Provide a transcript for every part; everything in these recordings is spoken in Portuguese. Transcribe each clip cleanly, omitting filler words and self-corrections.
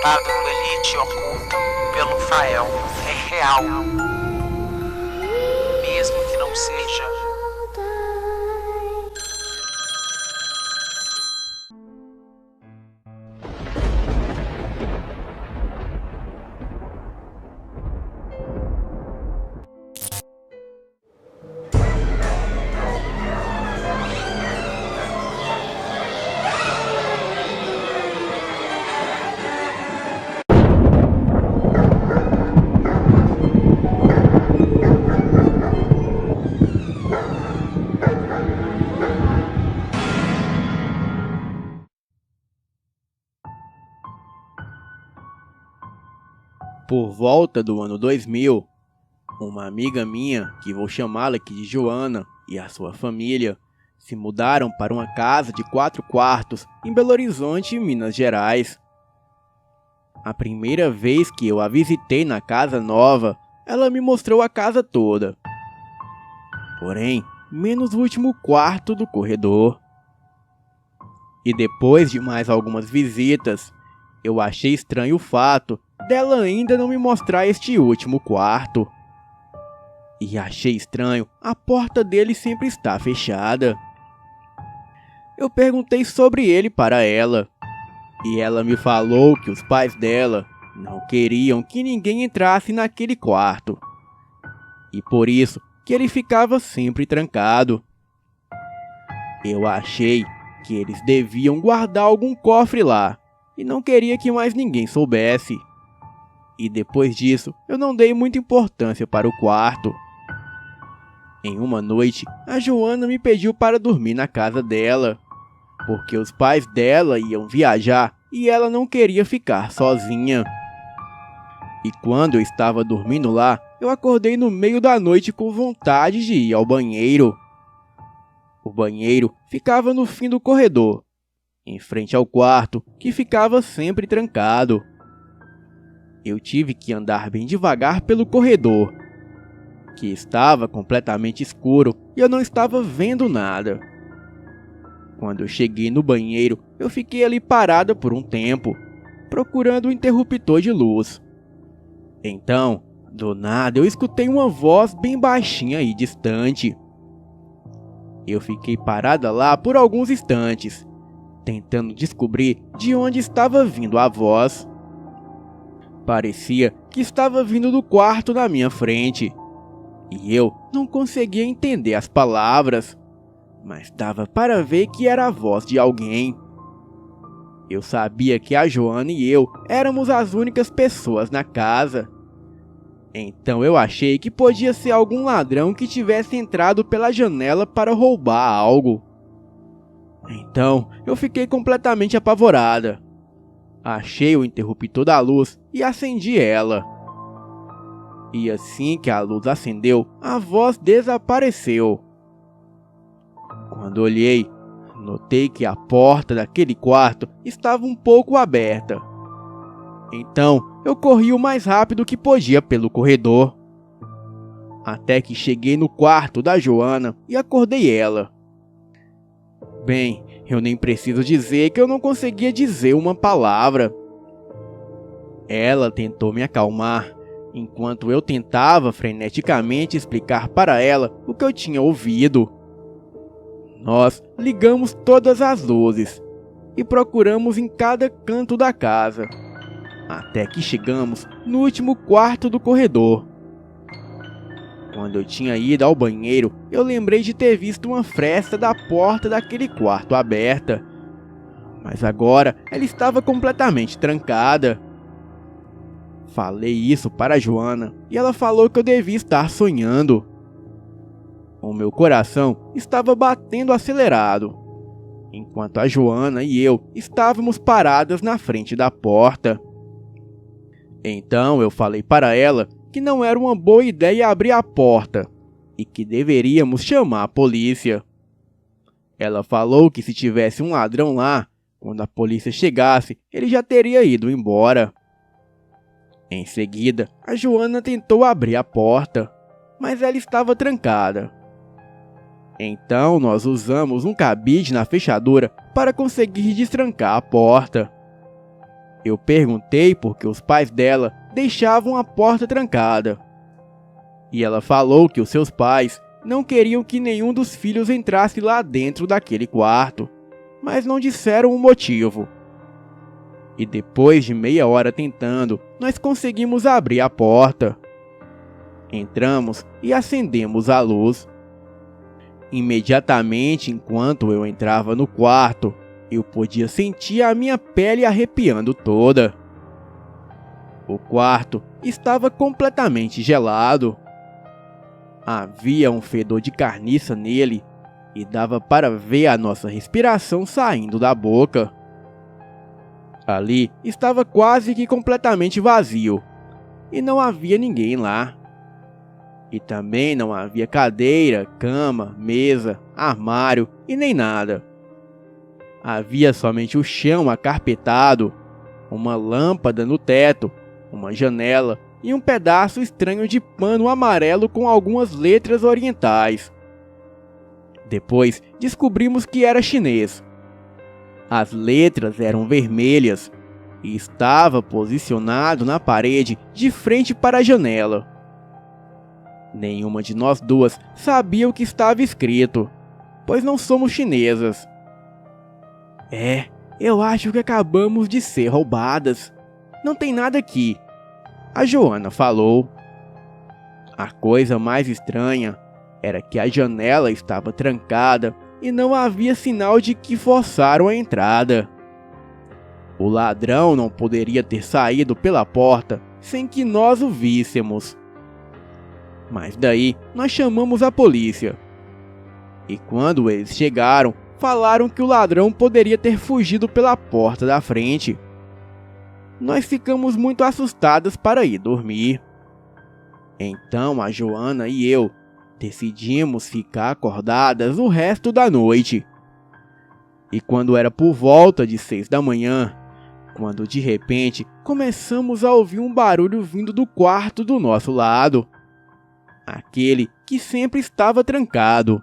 Atentado no Elite oculto pelo Fael é real, mesmo que não seja. Por volta do ano 2000, uma amiga minha, que vou chamá-la aqui de Joana, e a sua família, se mudaram para uma casa de 4 quartos em Belo Horizonte, Minas Gerais. A primeira vez que eu a visitei na casa nova, ela me mostrou a casa toda. Porém, menos o último quarto do corredor. E depois de mais algumas visitas, eu achei estranho o fato dela ainda não me mostrar este último quarto. E achei estranho a porta dele sempre estar fechada. Eu perguntei sobre ele para ela, e ela me falou que os pais dela não queriam que ninguém entrasse naquele quarto, e por isso que ele ficava sempre trancado. Eu achei que eles deviam guardar algum cofre lá, e não queria que mais ninguém soubesse. E depois disso, eu não dei muita importância para o quarto. Em uma noite, a Joana me pediu para dormir na casa dela, porque os pais dela iam viajar e ela não queria ficar sozinha. E quando eu estava dormindo lá, eu acordei no meio da noite com vontade de ir ao banheiro. O banheiro ficava no fim do corredor, em frente ao quarto, que ficava sempre trancado. Eu tive que andar bem devagar pelo corredor, que estava completamente escuro e eu não estava vendo nada. Quando eu cheguei no banheiro, eu fiquei ali parada por um tempo, procurando um interruptor de luz. Então, do nada, eu escutei uma voz bem baixinha e distante. Eu fiquei parada lá por alguns instantes, tentando descobrir de onde estava vindo a voz. Parecia que estava vindo do quarto na minha frente, e eu não conseguia entender as palavras, mas dava para ver que era a voz de alguém. Eu sabia que a Joana e eu éramos as únicas pessoas na casa. Então eu achei que podia ser algum ladrão que tivesse entrado pela janela para roubar algo. Então eu fiquei completamente apavorada. Achei o interruptor da luz e acendi ela. E assim que a luz acendeu, a voz desapareceu. Quando olhei, notei que a porta daquele quarto estava um pouco aberta. Então eu corri o mais rápido que podia pelo corredor, até que cheguei no quarto da Joana e acordei ela. Bem, eu nem preciso dizer que eu não conseguia dizer uma palavra. Ela tentou me acalmar, enquanto eu tentava freneticamente explicar para ela o que eu tinha ouvido. Nós ligamos todas as luzes e procuramos em cada canto da casa, até que chegamos no último quarto do corredor. Quando eu tinha ido ao banheiro, eu lembrei de ter visto uma fresta da porta daquele quarto aberta, mas agora ela estava completamente trancada. Falei isso para a Joana e ela falou que eu devia estar sonhando. O meu coração estava batendo acelerado, enquanto a Joana e eu estávamos paradas na frente da porta. Então eu falei para ela que não era uma boa ideia abrir a porta e que deveríamos chamar a polícia. Ela falou que se tivesse um ladrão lá, quando a polícia chegasse, ele já teria ido embora. Em seguida, a Joana tentou abrir a porta, mas ela estava trancada. Então nós usamos um cabide na fechadura para conseguir destrancar a porta. Eu perguntei por que os pais dela deixavam a porta trancada. E ela falou que os seus pais não queriam que nenhum dos filhos entrasse lá dentro daquele quarto, mas não disseram o motivo. E depois de meia hora tentando, nós conseguimos abrir a porta. Entramos e acendemos a luz. Imediatamente, enquanto eu entrava no quarto, eu podia sentir a minha pele arrepiando toda. O quarto estava completamente gelado. Havia um fedor de carniça nele e dava para ver a nossa respiração saindo da boca. Ali estava quase que completamente vazio e não havia ninguém lá. E também não havia cadeira, cama, mesa, armário e nem nada. Havia somente o chão acarpetado, uma lâmpada no teto, uma janela e um pedaço estranho de pano amarelo com algumas letras orientais. Depois descobrimos que era chinês. As letras eram vermelhas e estava posicionado na parede de frente para a janela. Nenhuma de nós duas sabia o que estava escrito, pois não somos chinesas. Eu acho que acabamos de ser roubadas. Não tem nada aqui, a Joana falou. A coisa mais estranha era que a janela estava trancada e não havia sinal de que forçaram a entrada. O ladrão não poderia ter saído pela porta sem que nós o víssemos. Mas daí nós chamamos a polícia. E quando eles chegaram, falaram que o ladrão poderia ter fugido pela porta da frente. Nós ficamos muito assustadas para ir dormir. Então a Joana e eu decidimos ficar acordadas o resto da noite. E quando era por volta de 6 da manhã, quando de repente começamos a ouvir um barulho vindo do quarto do nosso lado. Aquele que sempre estava trancado.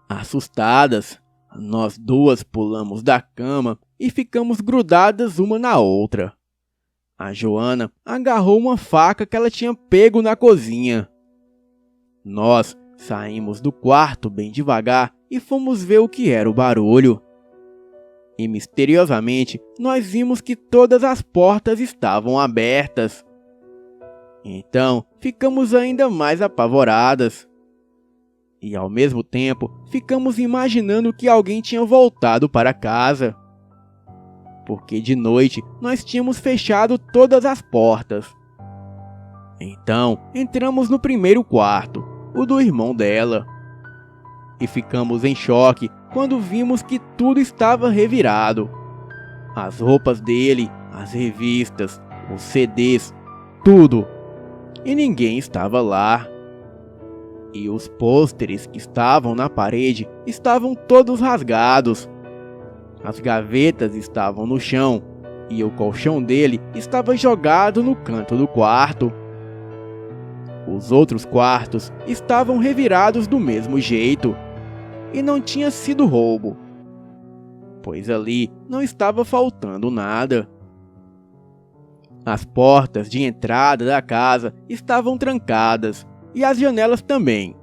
Assustadas, nós duas pulamos da cama e ficamos grudadas uma na outra. A Joana agarrou uma faca que ela tinha pego na cozinha. Nós saímos do quarto bem devagar e fomos ver o que era o barulho. E misteriosamente nós vimos que todas as portas estavam abertas. Então ficamos ainda mais apavoradas. E ao mesmo tempo ficamos imaginando que alguém tinha voltado para casa. Porque de noite nós tínhamos fechado todas as portas. Então entramos no primeiro quarto, o do irmão dela. E ficamos em choque quando vimos que tudo estava revirado. As roupas dele, as revistas, os CDs, tudo. E ninguém estava lá. E os pôsteres que estavam na parede estavam todos rasgados. As gavetas estavam no chão e o colchão dele estava jogado no canto do quarto. Os outros quartos estavam revirados do mesmo jeito. E não tinha sido roubo, pois ali não estava faltando nada. As portas de entrada da casa estavam trancadas e as janelas também.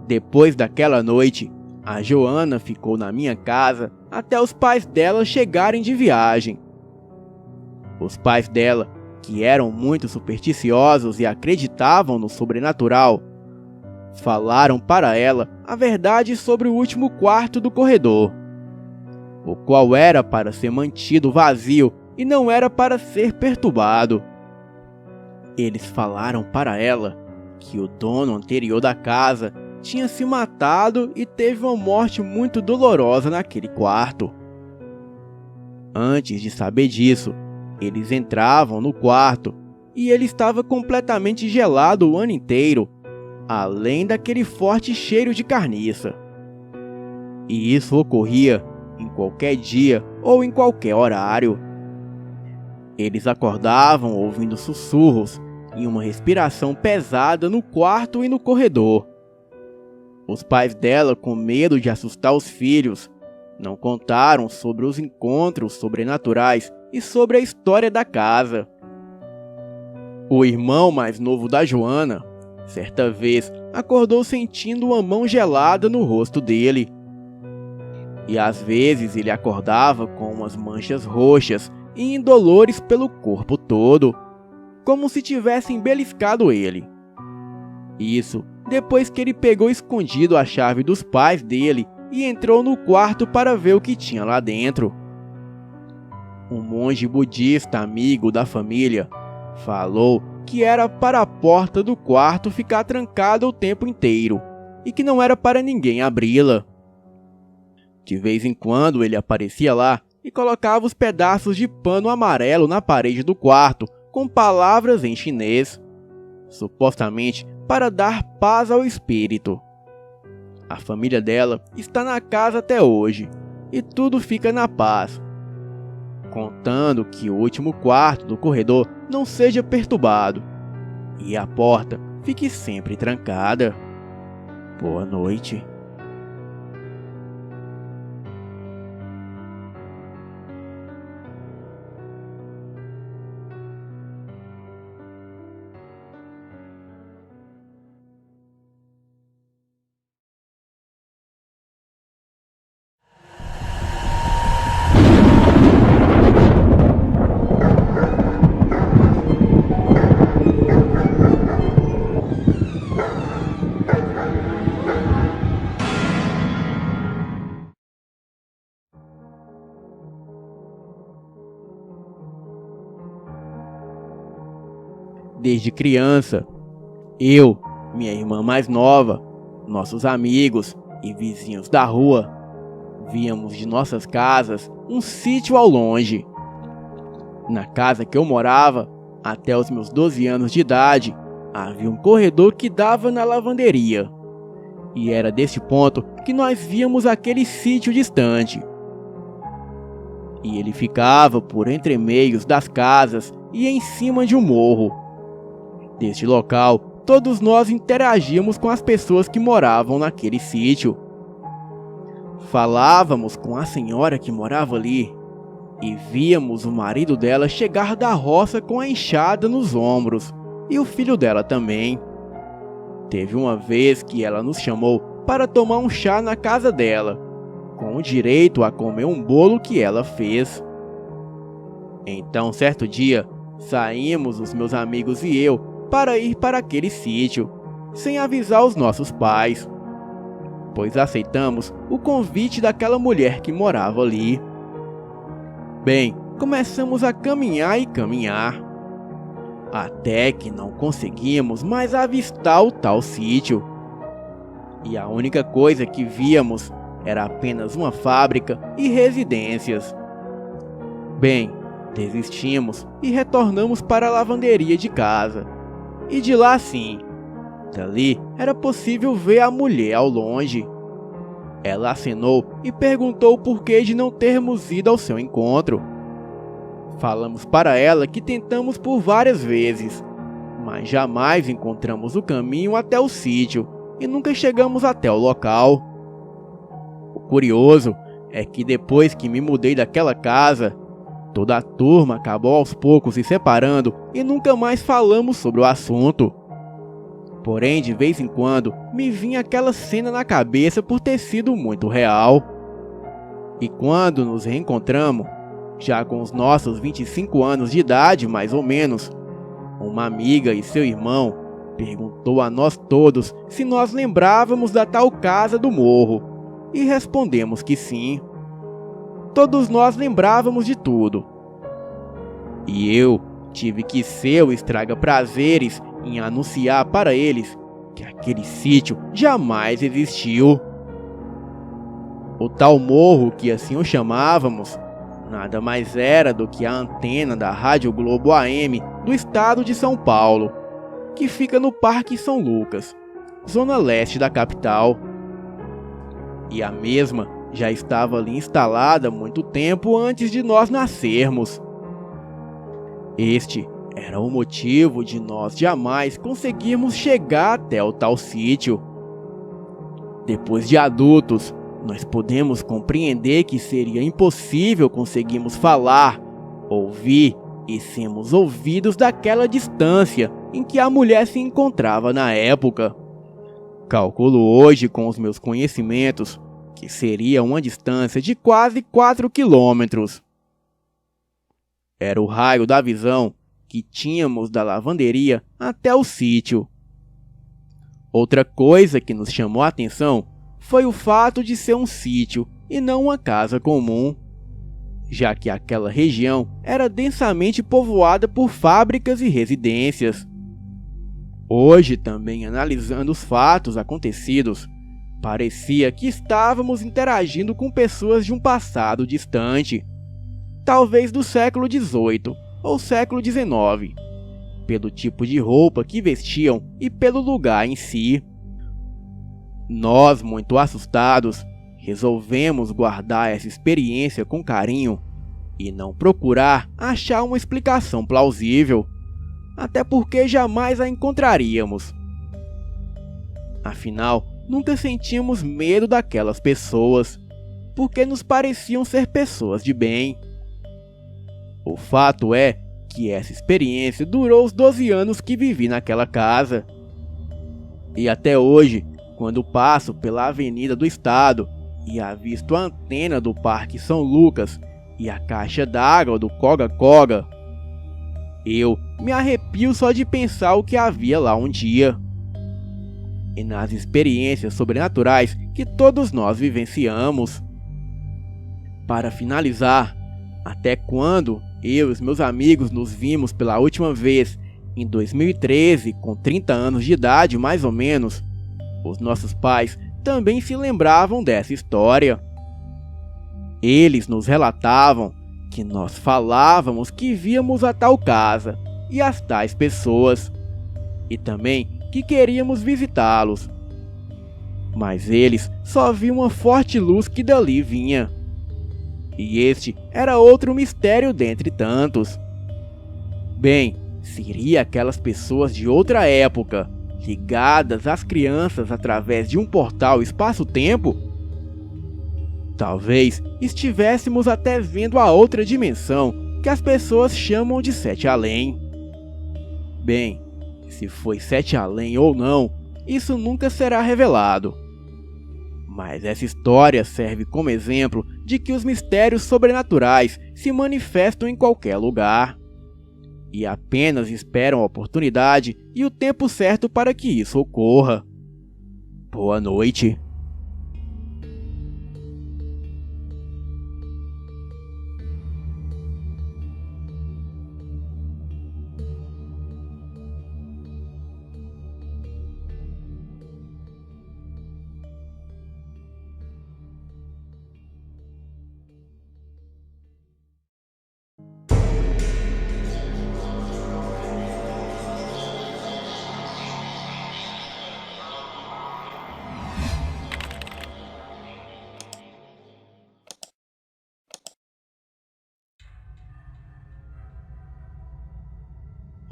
Depois daquela noite, a Joana ficou na minha casa até os pais dela chegarem de viagem. Os pais dela, que eram muito supersticiosos e acreditavam no sobrenatural, falaram para ela a verdade sobre o último quarto do corredor, o qual era para ser mantido vazio e não era para ser perturbado. Eles falaram para ela que o dono anterior da casa tinha se matado e teve uma morte muito dolorosa naquele quarto. Antes de saber disso, eles entravam no quarto e ele estava completamente gelado o ano inteiro, além daquele forte cheiro de carniça. E isso ocorria em qualquer dia ou em qualquer horário. Eles acordavam ouvindo sussurros e uma respiração pesada no quarto e no corredor. Os pais dela, com medo de assustar os filhos, Não contaram sobre os encontros sobrenaturais e sobre a história da casa. O irmão mais novo da Joana, certa vez, acordou sentindo uma mão gelada no rosto dele. E às vezes ele acordava com umas manchas roxas e indolores pelo corpo todo, como se tivessem beliscado ele. Isso depois que ele pegou escondido a chave dos pais dele e entrou no quarto para ver o que tinha lá dentro. Um monge budista amigo da família falou que era para a porta do quarto ficar trancada o tempo inteiro e que não era para ninguém abri-la. De vez em quando ele aparecia lá e colocava os pedaços de pano amarelo na parede do quarto com palavras em chinês, supostamente para dar paz ao espírito. A família dela está na casa até hoje e tudo fica na paz, contando que o último quarto do corredor não seja perturbado e a porta fique sempre trancada. Boa noite. Desde criança, eu, minha irmã mais nova, nossos amigos e vizinhos da rua, víamos de nossas casas um sítio ao longe. Na casa que eu morava, até os meus 12 anos de idade, havia um corredor que dava na lavanderia. E era deste ponto que nós víamos aquele sítio distante. E ele ficava por entre meios das casas e em cima de um morro. Deste local, todos nós interagíamos com as pessoas que moravam naquele sítio. Falávamos com a senhora que morava ali e víamos o marido dela chegar da roça com a enxada nos ombros e o filho dela também. Teve uma vez que ela nos chamou para tomar um chá na casa dela, com o direito a comer um bolo que ela fez. Então, certo dia, saímos os meus amigos e eu para ir para aquele sítio, sem avisar os nossos pais, pois aceitamos o convite daquela mulher que morava ali. Bem, começamos a caminhar e caminhar, até que não conseguimos mais avistar o tal sítio. E a única coisa que víamos era apenas uma fábrica e residências. Bem, desistimos e retornamos para a lavanderia de casa. E de lá sim, dali era possível ver a mulher ao longe. Ela acenou e perguntou o porquê de não termos ido ao seu encontro. Falamos para ela que tentamos por várias vezes, mas jamais encontramos o caminho até o sítio e nunca chegamos até o local. O curioso é que depois que me mudei daquela casa, toda a turma acabou aos poucos se separando e nunca mais falamos sobre o assunto. Porém, de vez em quando, me vinha aquela cena na cabeça por ter sido muito real. E quando nos reencontramos, já com os nossos 25 anos de idade mais ou menos, uma amiga e seu irmão perguntou a nós todos se nós lembrávamos da tal casa do morro, e respondemos que sim. Todos nós lembrávamos de tudo. E eu tive que ser o estraga-prazeres em anunciar para eles que aquele sítio jamais existiu. O tal morro, que assim o chamávamos, nada mais era do que a antena da Rádio Globo AM do estado de São Paulo, que fica no Parque São Lucas, zona leste da capital. E a mesma já estava ali instalada há muito tempo antes de nós nascermos. Este era o motivo de nós jamais conseguirmos chegar até o tal sítio. Depois de adultos, nós podemos compreender que seria impossível conseguirmos falar, ouvir e sermos ouvidos daquela distância em que a mulher se encontrava na época. Calculo hoje com os meus conhecimentos que seria uma distância de quase 4 quilômetros. Era o raio da visão que tínhamos da lavanderia até o sítio. Outra coisa que nos chamou a atenção foi o fato de ser um sítio e não uma casa comum, já que aquela região era densamente povoada por fábricas e residências. Hoje, também analisando os fatos acontecidos, parecia que estávamos interagindo com pessoas de um passado distante, talvez do século XVIII ou século XIX, pelo tipo de roupa que vestiam e pelo lugar em si. Nós, muito assustados, resolvemos guardar essa experiência com carinho e não procurar achar uma explicação plausível, até porque jamais a encontraríamos. Afinal, nunca sentimos medo daquelas pessoas, porque nos pareciam ser pessoas de bem. O fato é que essa experiência durou os 12 anos que vivi naquela casa. E até hoje, quando passo pela Avenida do Estado e avisto a antena do Parque São Lucas e a caixa d'água do Coga-Coga, eu me arrepio só de pensar o que havia lá um dia. E nas experiências sobrenaturais que todos nós vivenciamos. Para finalizar, até quando eu e os meus amigos nos vimos pela última vez em 2013, com 30 anos de idade mais ou menos, os nossos pais também se lembravam dessa história. Eles nos relatavam que nós falávamos que víamos a tal casa e as tais pessoas, e também que queríamos visitá-los. Mas eles só viam uma forte luz que dali vinha. E este era outro mistério dentre tantos. Bem, seria aquelas pessoas de outra época, ligadas às crianças através de um portal espaço-tempo? Talvez estivéssemos até vendo a outra dimensão que as pessoas chamam de Sete Além. Bem, se foi Sete Além ou não, isso nunca será revelado. Mas essa história serve como exemplo de que os mistérios sobrenaturais se manifestam em qualquer lugar e apenas esperam a oportunidade e o tempo certo para que isso ocorra. Boa noite.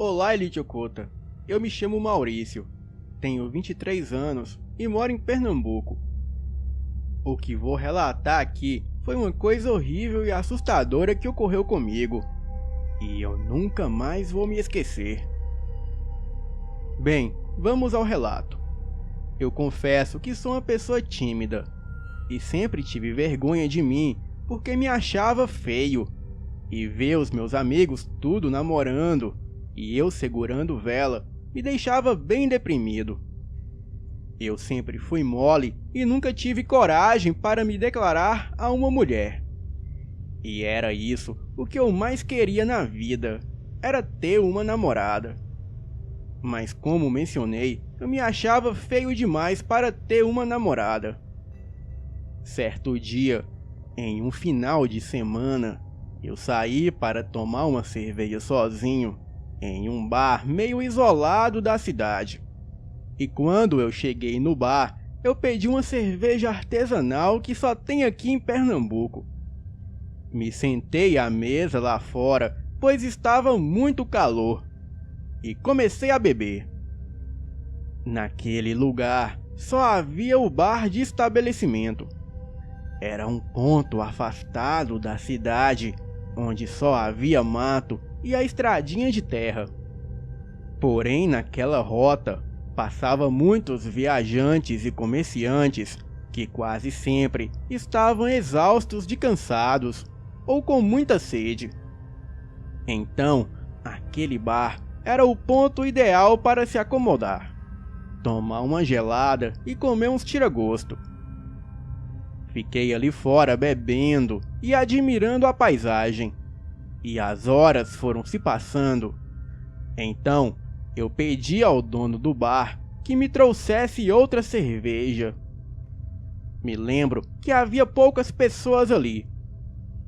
Olá, Elite Oculta. Eu me chamo Maurício, tenho 23 anos e moro em Pernambuco. O que vou relatar aqui foi uma coisa horrível e assustadora que ocorreu comigo, e eu nunca mais vou me esquecer. Bem, vamos ao relato. Eu confesso que sou uma pessoa tímida, e sempre tive vergonha de mim porque me achava feio, e ver os meus amigos tudo namorando e eu segurando vela me deixava bem deprimido. Eu sempre fui mole e nunca tive coragem para me declarar a uma mulher. E era isso o que eu mais queria na vida, era ter uma namorada. Mas como mencionei, eu me achava feio demais para ter uma namorada. Certo dia, em um final de semana, eu saí para tomar uma cerveja sozinho em um bar meio isolado da cidade. E quando eu cheguei no bar, eu pedi uma cerveja artesanal que só tem aqui em Pernambuco. Me sentei à mesa lá fora, pois estava muito calor, e comecei a beber. Naquele lugar só havia o bar de estabelecimento, Era um ponto afastado da cidade, onde só havia mato e a estradinha de terra. Porém, naquela rota, passava muitos viajantes e comerciantes que quase sempre estavam exaustos de cansados ou com muita sede. Então, aquele bar era o ponto ideal para se acomodar, tomar uma gelada e comer uns tira-gosto. Fiquei ali fora bebendo e admirando a paisagem, e as horas foram se passando. Então, eu pedi ao dono do bar que me trouxesse outra cerveja. Me lembro que havia poucas pessoas ali.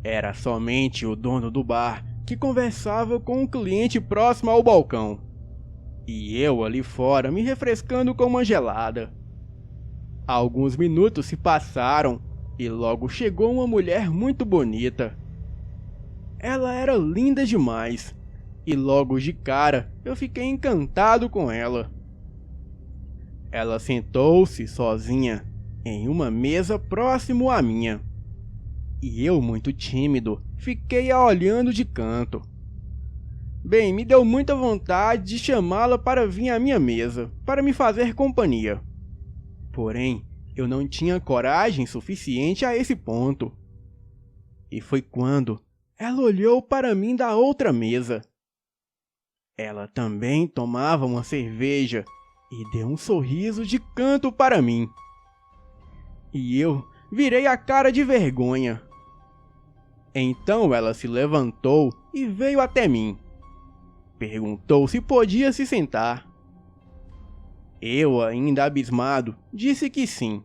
Era somente o dono do bar que conversava com um cliente próximo ao balcão, e eu ali fora me refrescando com uma gelada. Alguns minutos se passaram e logo chegou uma mulher muito bonita. Ela era linda demais, e logo de cara eu fiquei encantado com ela. Ela sentou-se sozinha em uma mesa próximo à minha, e eu, muito tímido, fiquei a olhando de canto. Bem, me deu muita vontade de chamá-la para vir à minha mesa, para me fazer companhia. Porém, eu não tinha coragem suficiente a esse ponto. E foi quando ela olhou para mim da outra mesa. Ela também tomava uma cerveja e deu um sorriso de canto para mim. E eu virei a cara de vergonha. Então ela se levantou e veio até mim. Perguntou se podia se sentar. Eu, ainda abismado, disse que sim.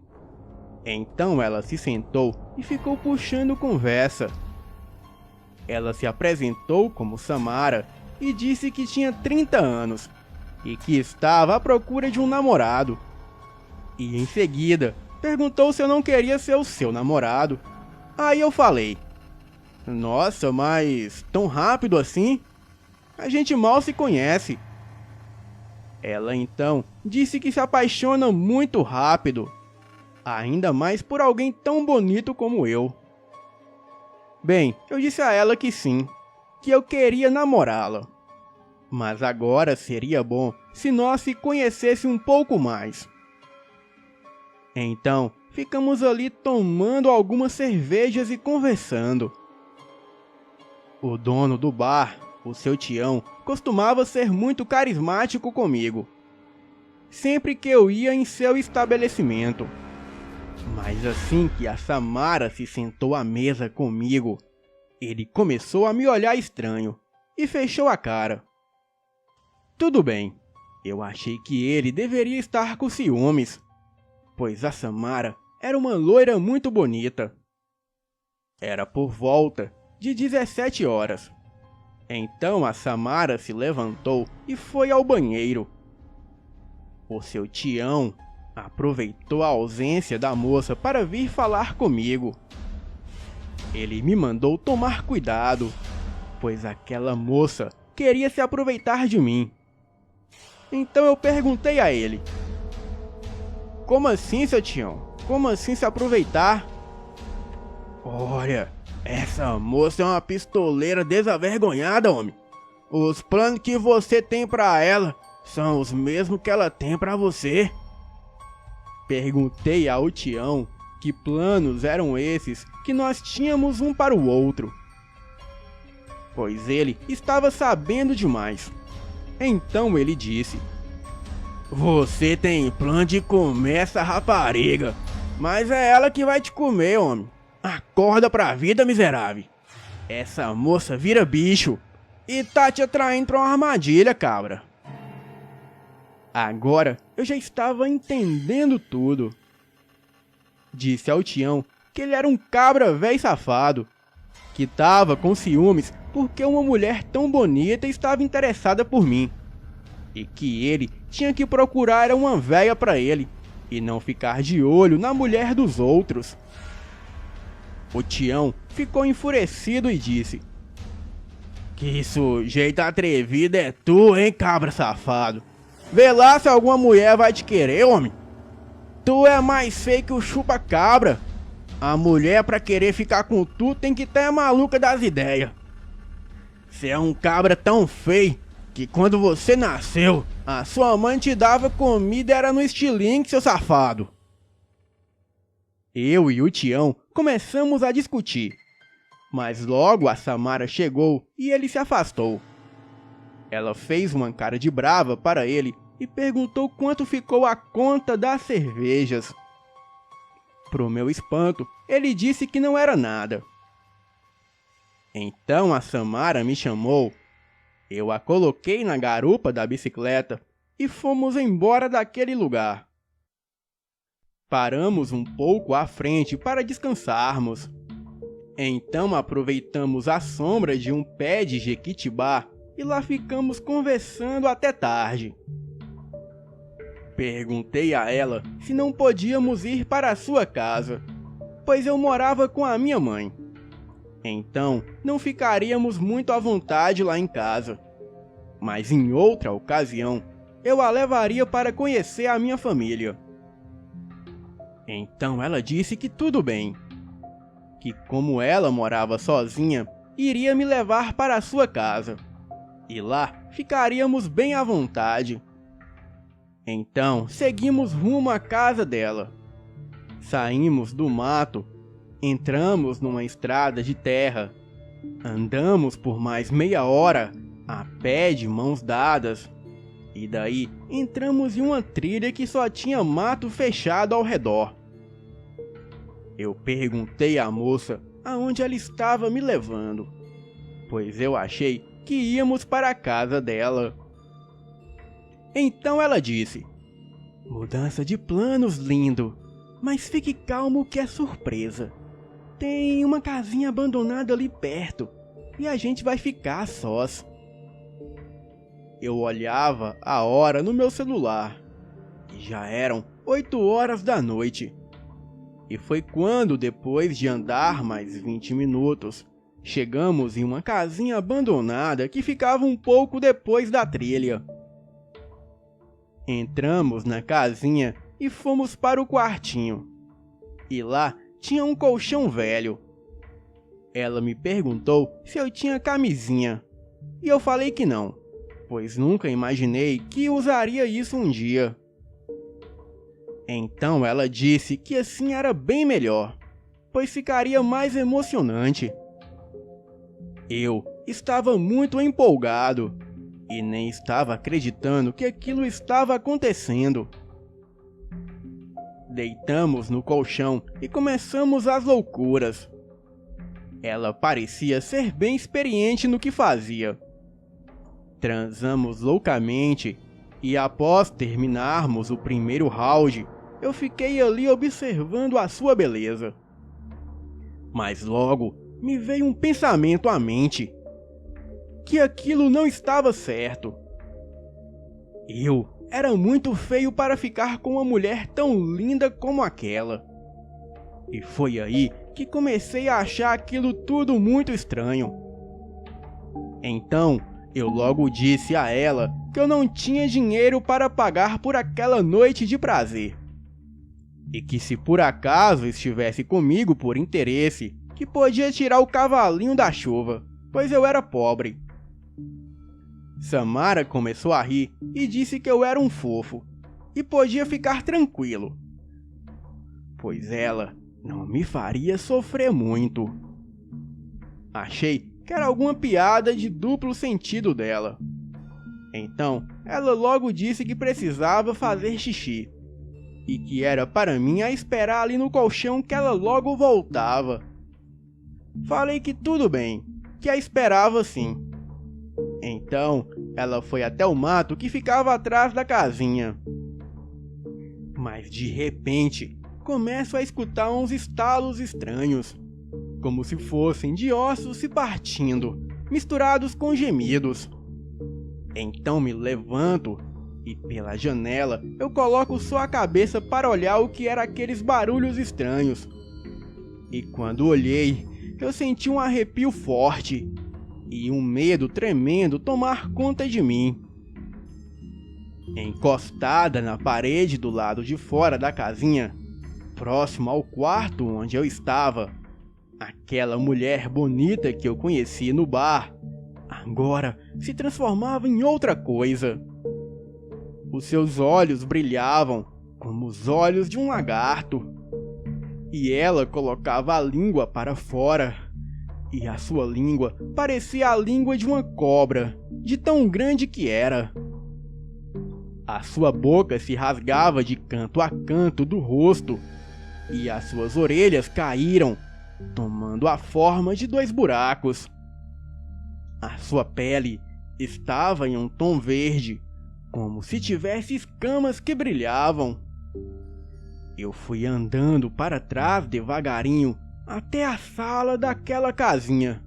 Então ela se sentou e ficou puxando conversa. Ela se apresentou como Samara e disse que tinha 30 anos e que estava à procura de um namorado. E em seguida perguntou se eu não queria ser o seu namorado. Aí eu falei: "Nossa, mas tão rápido assim? A gente mal se conhece." Ela então disse que se apaixona muito rápido, ainda mais por alguém tão bonito como eu. Bem, eu disse a ela que sim, que eu queria namorá-la, mas agora seria bom se nós se conhecêssemos um pouco mais. Então, ficamos ali tomando algumas cervejas e conversando. O dono do bar, o seu Tião, costumava ser muito carismático comigo, sempre que eu ia em seu estabelecimento. Mas assim que a Samara se sentou à mesa comigo, ele começou a me olhar estranho e fechou a cara. Tudo bem, eu achei que ele deveria estar com ciúmes, pois a Samara era uma loira muito bonita. Era por volta de 17 horas. Então a Samara se levantou e foi ao banheiro. O seu Tião aproveitou a ausência da moça para vir falar comigo. Ele me mandou tomar cuidado, pois aquela moça queria se aproveitar de mim. Então eu perguntei a ele: "Como assim, seu Tião? Como assim se aproveitar?" "Olha, essa moça é uma pistoleira desavergonhada, homem. Os planos que você tem pra ela são os mesmos que ela tem pra você." Perguntei ao Tião que planos eram esses que nós tínhamos um para o outro, pois ele estava sabendo demais. Então ele disse: "Você tem plano de comer essa rapariga, mas é ela que vai te comer, homem. Acorda pra vida, miserável. Essa moça vira bicho e tá te atraindo pra uma armadilha, cabra." Agora eu já estava entendendo tudo. Disse ao Tião que ele era um cabra véi safado, que tava com ciúmes porque uma mulher tão bonita estava interessada por mim, e que ele tinha que procurar uma véia pra ele e não ficar de olho na mulher dos outros. O Tião ficou enfurecido e disse: "Que sujeito atrevido é tu, hein, cabra safado? Vê lá se alguma mulher vai te querer, homem. Tu é mais feio que o chupa-cabra." A mulher pra querer ficar com tu tem que estar maluca das ideias. Você é um cabra tão feio que quando você nasceu, a sua mãe te dava comida era no estilingue, seu safado. Eu e o Tião começamos a discutir, mas logo a Samara chegou e ele se afastou. Ela fez uma cara de brava para ele e perguntou quanto ficou a conta das cervejas. Pro meu espanto, ele disse que não era nada. Então a Samara me chamou, eu a coloquei na garupa da bicicleta e fomos embora daquele lugar. Paramos um pouco à frente para descansarmos. Então aproveitamos a sombra de um pé de jequitibá e lá ficamos conversando até tarde. Perguntei a ela se não podíamos ir para a sua casa, pois eu morava com a minha mãe. Então não ficaríamos muito à vontade lá em casa. Mas em outra ocasião, eu a levaria para conhecer a minha família. Então ela disse que tudo bem, que como ela morava sozinha, iria me levar para a sua casa, e lá ficaríamos bem à vontade. Então seguimos rumo à casa dela. Saímos do mato, entramos numa estrada de terra, andamos por mais meia hora, a pé de mãos dadas, e daí entramos em uma trilha que só tinha mato fechado ao redor. Eu perguntei à moça aonde ela estava me levando, pois eu achei que íamos para a casa dela. Então ela disse: "Mudança de planos, lindo, mas fique calmo que é surpresa. Tem uma casinha abandonada ali perto e a gente vai ficar a sós." Eu olhava a hora no meu celular e já eram 8 horas da noite. E foi quando, depois de andar mais 20 minutos, chegamos em uma casinha abandonada que ficava um pouco depois da trilha. Entramos na casinha e fomos para o quartinho. E lá tinha um colchão velho. Ela me perguntou se eu tinha camisinha, e eu falei que não, pois nunca imaginei que usaria isso um dia. Então ela disse que assim era bem melhor, pois ficaria mais emocionante. Eu estava muito empolgado e nem estava acreditando que aquilo estava acontecendo. Deitamos no colchão e começamos as loucuras. Ela parecia ser bem experiente no que fazia. Transamos loucamente e após terminarmos o primeiro round, eu fiquei ali observando a sua beleza. Mas logo me veio um pensamento à mente, que aquilo não estava certo. Eu era muito feio para ficar com uma mulher tão linda como aquela. E foi aí que comecei a achar aquilo tudo muito estranho. Então, eu logo disse a ela que eu não tinha dinheiro para pagar por aquela noite de prazer. E que se por acaso estivesse comigo por interesse, que podia tirar o cavalinho da chuva, pois eu era pobre. Samara começou a rir e disse que eu era um fofo e podia ficar tranquilo, pois ela não me faria sofrer muito. Achei que era alguma piada de duplo sentido dela. Então, ela logo disse que precisava fazer xixi e que era para mim a esperar ali no colchão que ela logo voltava. Falei que tudo bem, que a esperava sim. Então, ela foi até o mato que ficava atrás da casinha. Mas de repente, começo a escutar uns estalos estranhos, como se fossem de ossos se partindo, misturados com gemidos. Então me levanto e pela janela eu coloco só a cabeça para olhar o que eram aqueles barulhos estranhos. E quando olhei, eu senti um arrepio forte e um medo tremendo tomar conta de mim. Encostada na parede do lado de fora da casinha, próximo ao quarto onde eu estava, aquela mulher bonita que eu conheci no bar, agora se transformava em outra coisa. Os seus olhos brilhavam como os olhos de um lagarto, e ela colocava a língua para fora, e a sua língua parecia a língua de uma cobra, de tão grande que era. A sua boca se rasgava de canto a canto do rosto, e as suas orelhas caíram, tomando a forma de 2 buracos. A sua pele estava em um tom verde, como se tivesse escamas que brilhavam. Eu fui andando para trás devagarinho até a sala daquela casinha.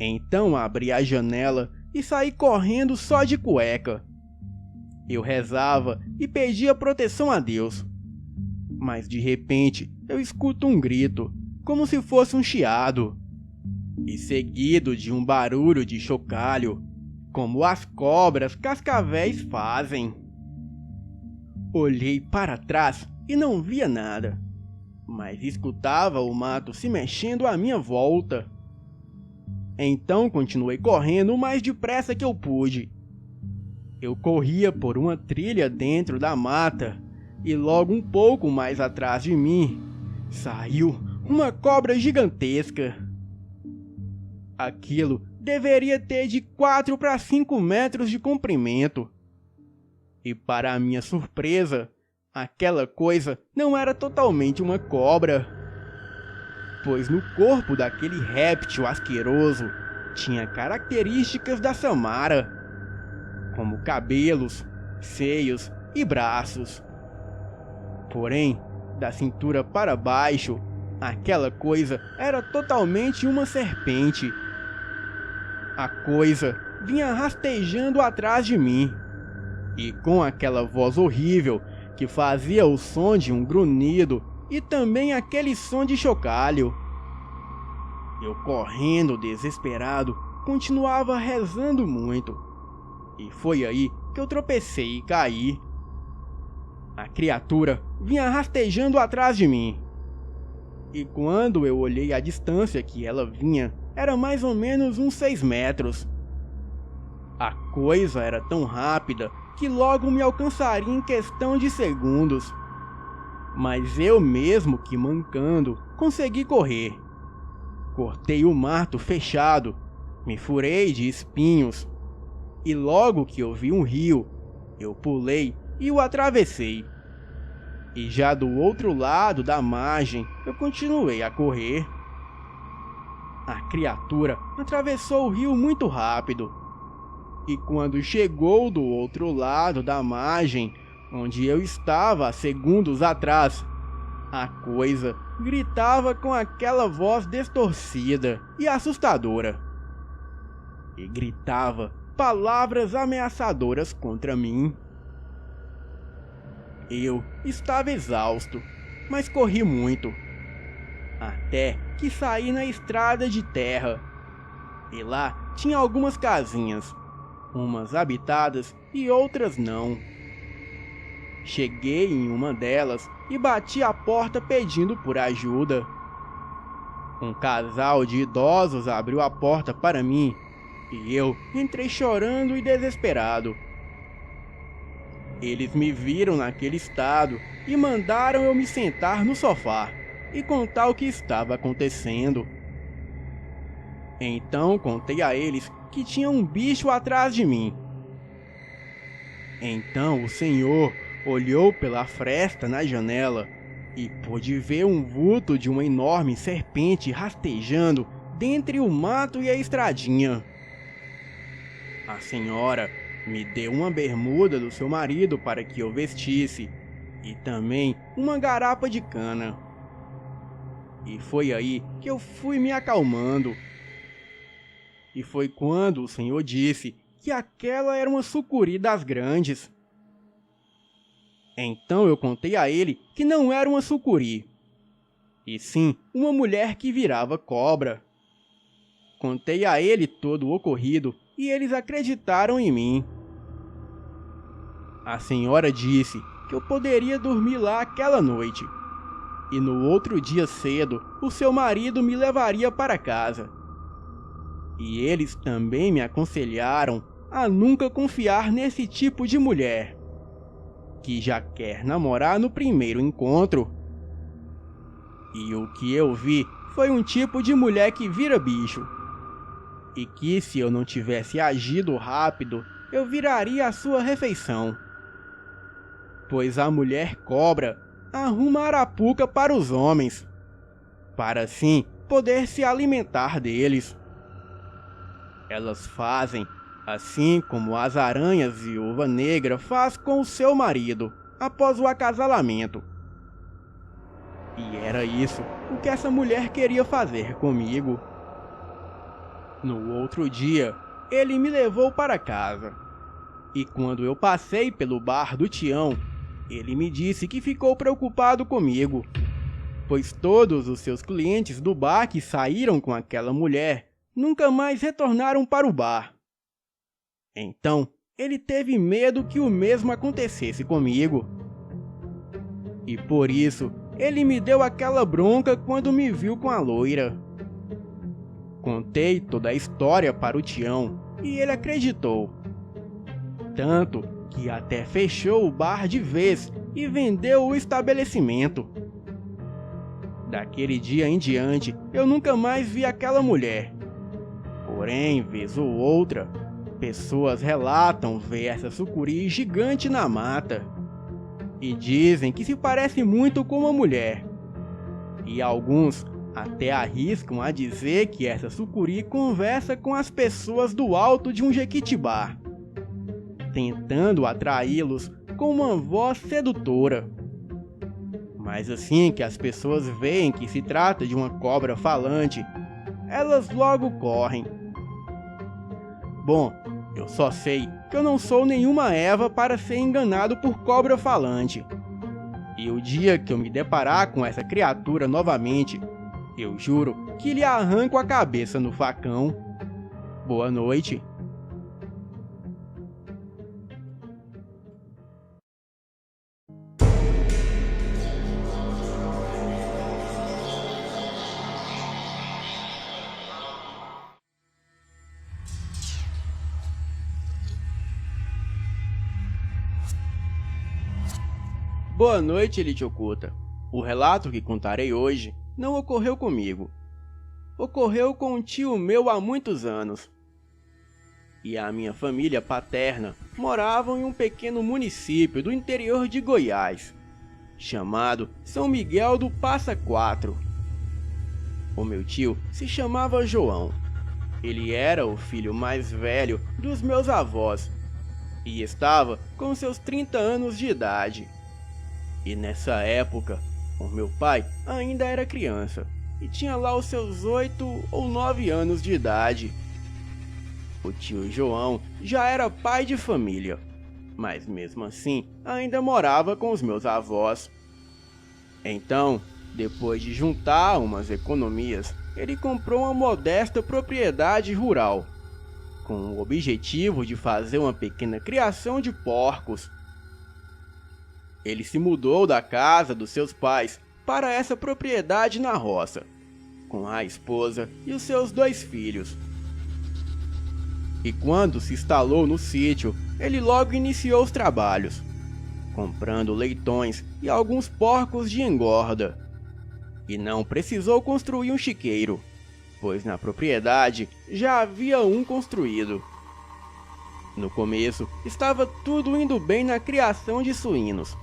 Então abri a janela e saí correndo só de cueca. Eu rezava e pedia proteção a Deus. Mas de repente eu escuto um grito, como se fosse um chiado, e seguido de um barulho de chocalho, como as cobras cascavéis fazem. Olhei para trás e não via nada, mas escutava o mato se mexendo à minha volta. Então continuei correndo o mais depressa que eu pude. Eu corria por uma trilha dentro da mata, e logo um pouco mais atrás de mim, saiu uma cobra gigantesca. Aquilo deveria ter de 4 para 5 metros de comprimento. E para minha surpresa, aquela coisa não era totalmente uma cobra, pois no corpo daquele réptil asqueroso tinha características da Samara, como cabelos, seios e braços. Porém, da cintura para baixo, aquela coisa era totalmente uma serpente. A coisa vinha rastejando atrás de mim, e com aquela voz horrível que fazia o som de um grunhido e também aquele som de chocalho. Eu, correndo desesperado, continuava rezando muito. E foi aí que eu tropecei e caí. A criatura vinha rastejando atrás de mim. E quando eu olhei a distância que ela vinha, era mais ou menos uns 6 metros. A coisa era tão rápida que logo me alcançaria em questão de segundos. Mas eu mesmo que mancando, consegui correr. Cortei o mato fechado, me furei de espinhos, e logo que eu vi um rio, eu pulei e o atravessei. E já do outro lado da margem, eu continuei a correr. A criatura atravessou o rio muito rápido. E quando chegou do outro lado da margem, onde eu estava segundos atrás, a coisa gritava com aquela voz distorcida e assustadora. E gritava palavras ameaçadoras contra mim. Eu estava exausto, mas corri muito, até que saí na estrada de terra. E lá tinha algumas casinhas, umas habitadas e outras não. Cheguei em uma delas e bati a porta pedindo por ajuda. Um casal de idosos abriu a porta para mim e eu entrei chorando e desesperado. Eles me viram naquele estado e mandaram eu me sentar no sofá e contar o que estava acontecendo. Então contei a eles que tinha um bicho atrás de mim. Então o senhor olhou pela fresta na janela e pôde ver um vulto de uma enorme serpente rastejando dentre o mato e a estradinha. A senhora me deu uma bermuda do seu marido para que eu vestisse e também uma garapa de cana. E foi aí que eu fui me acalmando. E foi quando o senhor disse que aquela era uma sucuri das grandes. Então eu contei a ele que não era uma sucuri, e sim uma mulher que virava cobra. Contei a ele todo o ocorrido e eles acreditaram em mim. A senhora disse que eu poderia dormir lá aquela noite, e no outro dia cedo o seu marido me levaria para casa. E eles também me aconselharam a nunca confiar nesse tipo de mulher, que já quer namorar no primeiro encontro. E o que eu vi foi um tipo de mulher que vira bicho, e que se eu não tivesse agido rápido, eu viraria a sua refeição. Pois a mulher cobra arruma arapuca para os homens, para assim poder se alimentar deles. Elas fazem assim como as aranhas viúva negra faz com o seu marido após o acasalamento. E era isso o que essa mulher queria fazer comigo. No outro dia, ele me levou para casa. E quando eu passei pelo bar do Tião, ele me disse que ficou preocupado comigo, pois todos os seus clientes do bar que saíram com aquela mulher nunca mais retornaram para o bar. Então, ele teve medo que o mesmo acontecesse comigo. E por isso, ele me deu aquela bronca quando me viu com a loira. Contei toda a história para o Tião e ele acreditou. Tanto que até fechou o bar de vez e vendeu o estabelecimento. Daquele dia em diante, eu nunca mais vi aquela mulher. Porém, vez ou outra, pessoas relatam ver essa sucuri gigante na mata. E dizem que se parece muito com uma mulher. E alguns até arriscam a dizer que essa sucuri conversa com as pessoas do alto de um jequitibá, tentando atraí-los com uma voz sedutora. Mas assim que as pessoas veem que se trata de uma cobra falante, elas logo correm. Bom, eu só sei que eu não sou nenhuma Eva para ser enganado por cobra falante. E o dia que eu me deparar com essa criatura novamente, eu juro que lhe arranco a cabeça no facão. Boa noite. Boa noite, Elite Oculta. O relato que contarei hoje não ocorreu comigo. Ocorreu com um tio meu há muitos anos. E a minha família paterna moravam em um pequeno município do interior de Goiás, chamado São Miguel do Passa Quatro. O meu tio se chamava João. Ele era o filho mais velho dos meus avós e estava com seus 30 anos de idade. E nessa época, o meu pai ainda era criança e tinha lá os seus 8 ou 9 anos de idade. O tio João já era pai de família, mas mesmo assim ainda morava com os meus avós. Então, depois de juntar umas economias, ele comprou uma modesta propriedade rural, com o objetivo de fazer uma pequena criação de porcos. Ele se mudou da casa dos seus pais para essa propriedade na roça, com a esposa e os seus 2 filhos. E quando se instalou no sítio, ele logo iniciou os trabalhos, comprando leitões e alguns porcos de engorda. E não precisou construir um chiqueiro, pois na propriedade já havia um construído. No começo, estava tudo indo bem na criação de suínos.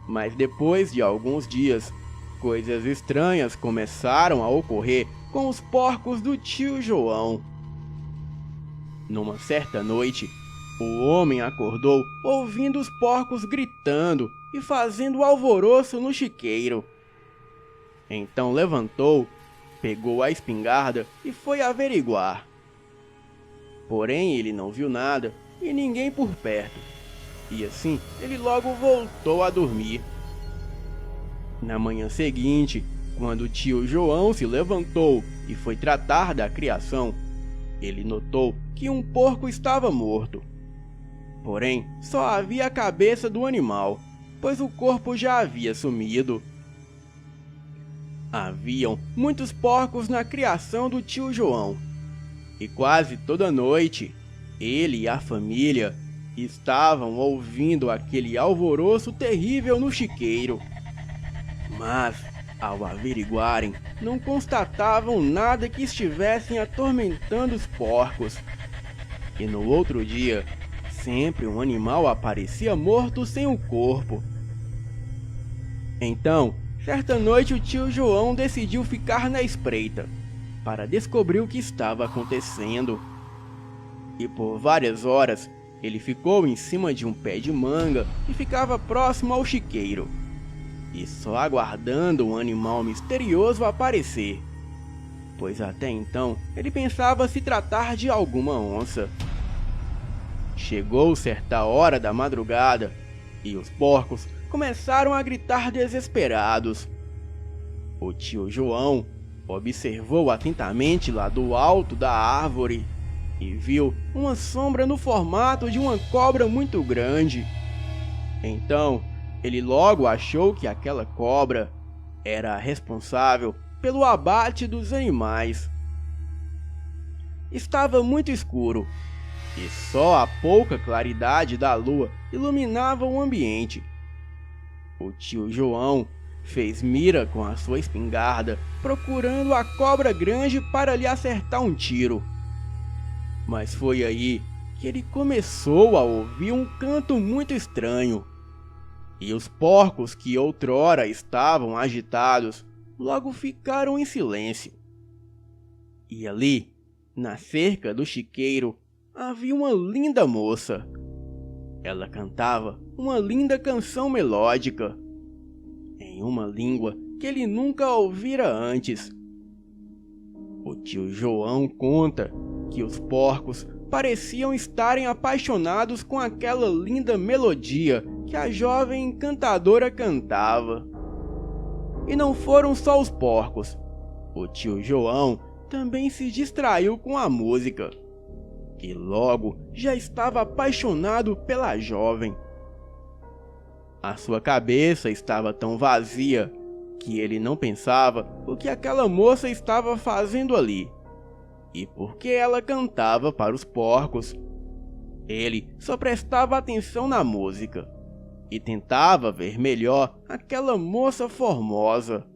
Mas depois de alguns dias, coisas estranhas começaram a ocorrer com os porcos do tio João. Numa certa noite, o homem acordou ouvindo os porcos gritando e fazendo alvoroço no chiqueiro. Então levantou, pegou a espingarda e foi averiguar. Porém, ele não viu nada e ninguém por perto. E assim, ele logo voltou a dormir. Na manhã seguinte, quando o tio João se levantou e foi tratar da criação, ele notou que um porco estava morto. Porém, só havia a cabeça do animal, pois o corpo já havia sumido. Haviam muitos porcos na criação do tio João, e quase toda noite ele e a família estavam ouvindo aquele alvoroço terrível no chiqueiro. Mas, ao averiguarem, não constatavam nada que estivessem atormentando os porcos. E no outro dia, sempre um animal aparecia morto sem o corpo. Então, certa noite o tio João decidiu ficar na espreita, para descobrir o que estava acontecendo. E por várias horas, ele ficou em cima de um pé de manga que ficava próximo ao chiqueiro, e só aguardando um animal misterioso aparecer, pois até então ele pensava se tratar de alguma onça. Chegou certa hora da madrugada, e os porcos começaram a gritar desesperados. O tio João observou atentamente lá do alto da árvore e viu uma sombra no formato de uma cobra muito grande. Então, ele logo achou que aquela cobra era a responsável pelo abate dos animais. Estava muito escuro, e só a pouca claridade da lua iluminava o ambiente. O tio João fez mira com a sua espingarda, procurando a cobra grande para lhe acertar um tiro. Mas foi aí que ele começou a ouvir um canto muito estranho. E os porcos que outrora estavam agitados, logo ficaram em silêncio. E ali, na cerca do chiqueiro, havia uma linda moça. Ela cantava uma linda canção melódica, em uma língua que ele nunca ouvira antes. O tio João conta que os porcos pareciam estarem apaixonados com aquela linda melodia que a jovem encantadora cantava. E não foram só os porcos. O tio João também se distraiu com a música, e logo já estava apaixonado pela jovem. A sua cabeça estava tão vazia que ele não pensava o que aquela moça estava fazendo ali e por que ela cantava para os porcos. Ele só prestava atenção na música e tentava ver melhor aquela moça formosa.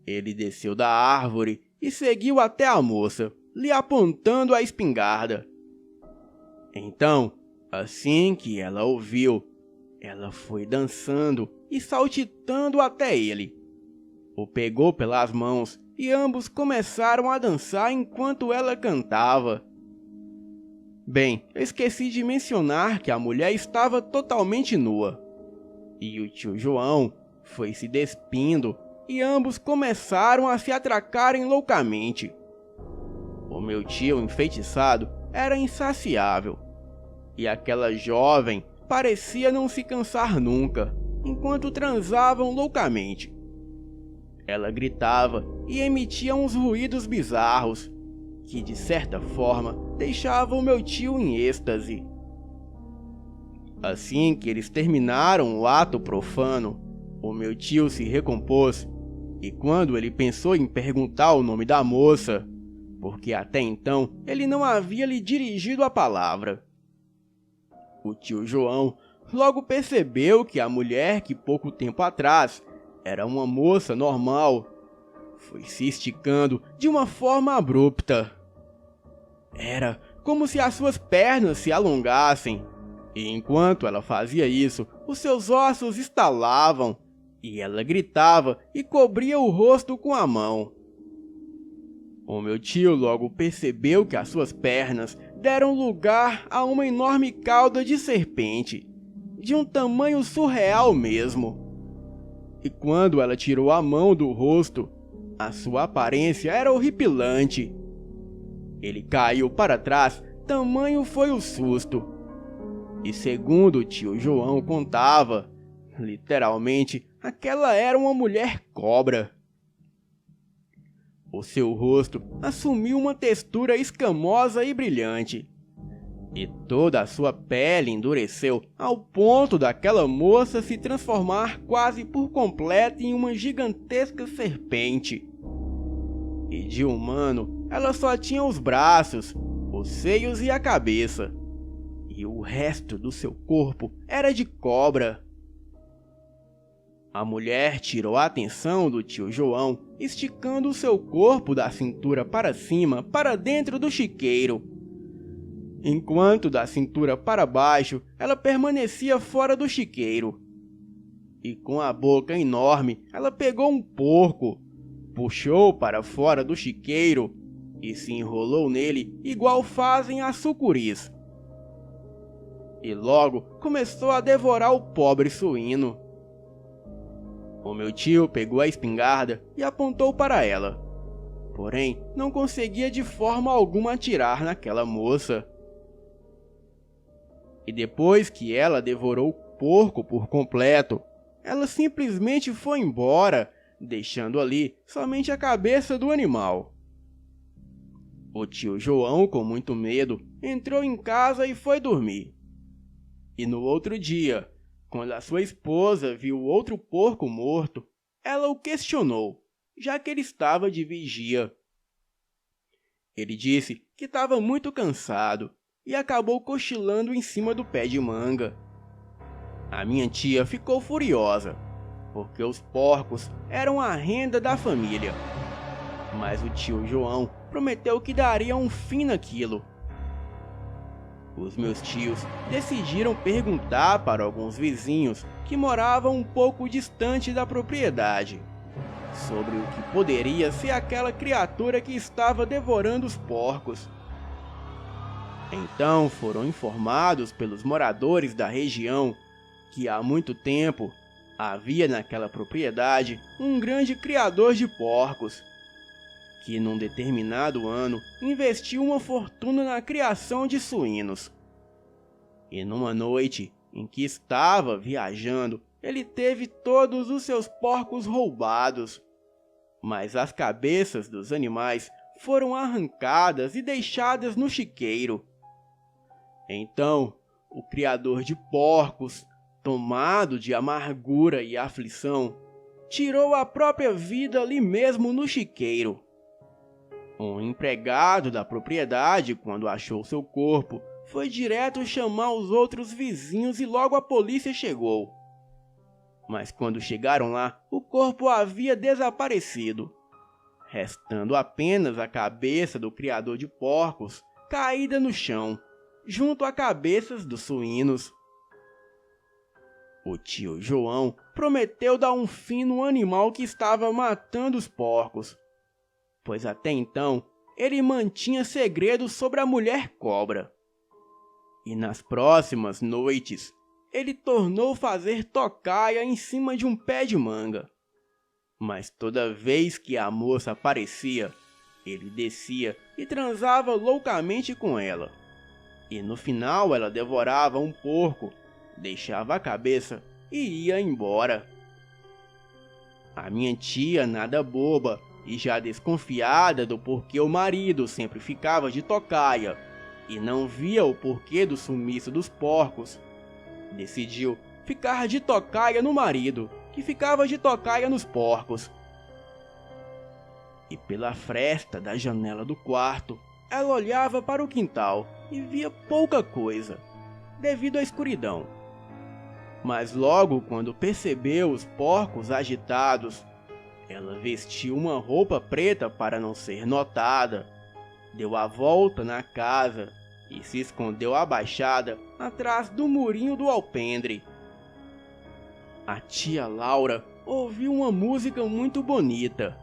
Ele desceu da árvore e seguiu até a moça, lhe apontando a espingarda. Então, assim que ela ouviu, ela foi dançando e saltitando até ele. O pegou pelas mãos e ambos começaram a dançar enquanto ela cantava. Bem, eu esqueci de mencionar que a mulher estava totalmente nua. E o tio João foi se despindo e ambos começaram a se atracarem loucamente. O meu tio enfeitiçado era insaciável, e aquela jovem parecia não se cansar nunca, enquanto transavam loucamente. Ela gritava e emitia uns ruídos bizarros, que de certa forma deixavam meu tio em êxtase. Assim que eles terminaram o ato profano, o meu tio se recompôs, e quando ele pensou em perguntar o nome da moça, porque até então ele não havia lhe dirigido a palavra, o tio João logo percebeu que a mulher que pouco tempo atrás era uma moça normal foi se esticando de uma forma abrupta. Era como se as suas pernas se alongassem, e enquanto ela fazia isso, os seus ossos estalavam, e ela gritava e cobria o rosto com a mão. O meu tio logo percebeu que as suas pernas deram lugar a uma enorme cauda de serpente, de um tamanho surreal mesmo. E quando ela tirou a mão do rosto, a sua aparência era horripilante. Ele caiu para trás, tamanho foi o susto. E segundo o tio João contava, literalmente, aquela era uma mulher cobra. O seu rosto assumiu uma textura escamosa e brilhante. e toda a sua pele endureceu ao ponto daquela moça se transformar quase por completo em uma gigantesca serpente. E de humano, ela só tinha os braços, os seios e a cabeça, e o resto do seu corpo era de cobra. A mulher tirou a atenção do tio João, esticando o seu corpo da cintura para cima para dentro do chiqueiro, enquanto da cintura para baixo ela permanecia fora do chiqueiro. E com a boca enorme ela pegou um porco, puxou para fora do chiqueiro e se enrolou nele igual fazem as sucuris. E logo começou a devorar o pobre suíno. O meu tio pegou a espingarda e apontou para ela, porém não conseguia de forma alguma atirar naquela moça. E depois que ela devorou o porco por completo, ela simplesmente foi embora, deixando ali somente a cabeça do animal. O tio João, com muito medo, entrou em casa e foi dormir. E no outro dia, quando a sua esposa viu outro porco morto, ela o questionou, já que ele estava de vigia. Ele disse que estava muito cansado e acabou cochilando em cima do pé de manga. A minha tia ficou furiosa, porque os porcos eram a renda da família. Mas o tio João prometeu que daria um fim naquilo. Os meus tios decidiram perguntar para alguns vizinhos que moravam um pouco distante da propriedade sobre o que poderia ser aquela criatura que estava devorando os porcos. Então foram informados pelos moradores da região que há muito tempo havia naquela propriedade um grande criador de porcos, que num determinado ano investiu uma fortuna na criação de suínos. E numa noite em que estava viajando, ele teve todos os seus porcos roubados, mas as cabeças dos animais foram arrancadas e deixadas no chiqueiro. Então, o criador de porcos, tomado de amargura e aflição, tirou a própria vida ali mesmo no chiqueiro. Um empregado da propriedade, quando achou seu corpo, foi direto chamar os outros vizinhos e logo a polícia chegou. Mas quando chegaram lá, o corpo havia desaparecido, restando apenas a cabeça do criador de porcos caída no chão, junto a cabeças dos suínos. O tio João prometeu dar um fim no animal que estava matando os porcos, pois até então ele mantinha segredo sobre a mulher cobra. E nas próximas noites, ele tornou fazer tocaia em cima de um pé de manga. Mas toda vez que a moça aparecia, ele descia e transava loucamente com ela. E no final ela devorava um porco, deixava a cabeça e ia embora. A minha tia, nada boba, e já desconfiada do porquê o marido sempre ficava de tocaia e não via o porquê do sumiço dos porcos, decidiu ficar de tocaia no marido, que ficava de tocaia nos porcos. E pela fresta da janela do quarto, ela olhava para o quintal e via pouca coisa, devido à escuridão. Mas logo quando percebeu os porcos agitados, ela vestiu uma roupa preta para não ser notada, deu a volta na casa e se escondeu abaixada atrás do murinho do alpendre. A tia Laura ouviu uma música muito bonita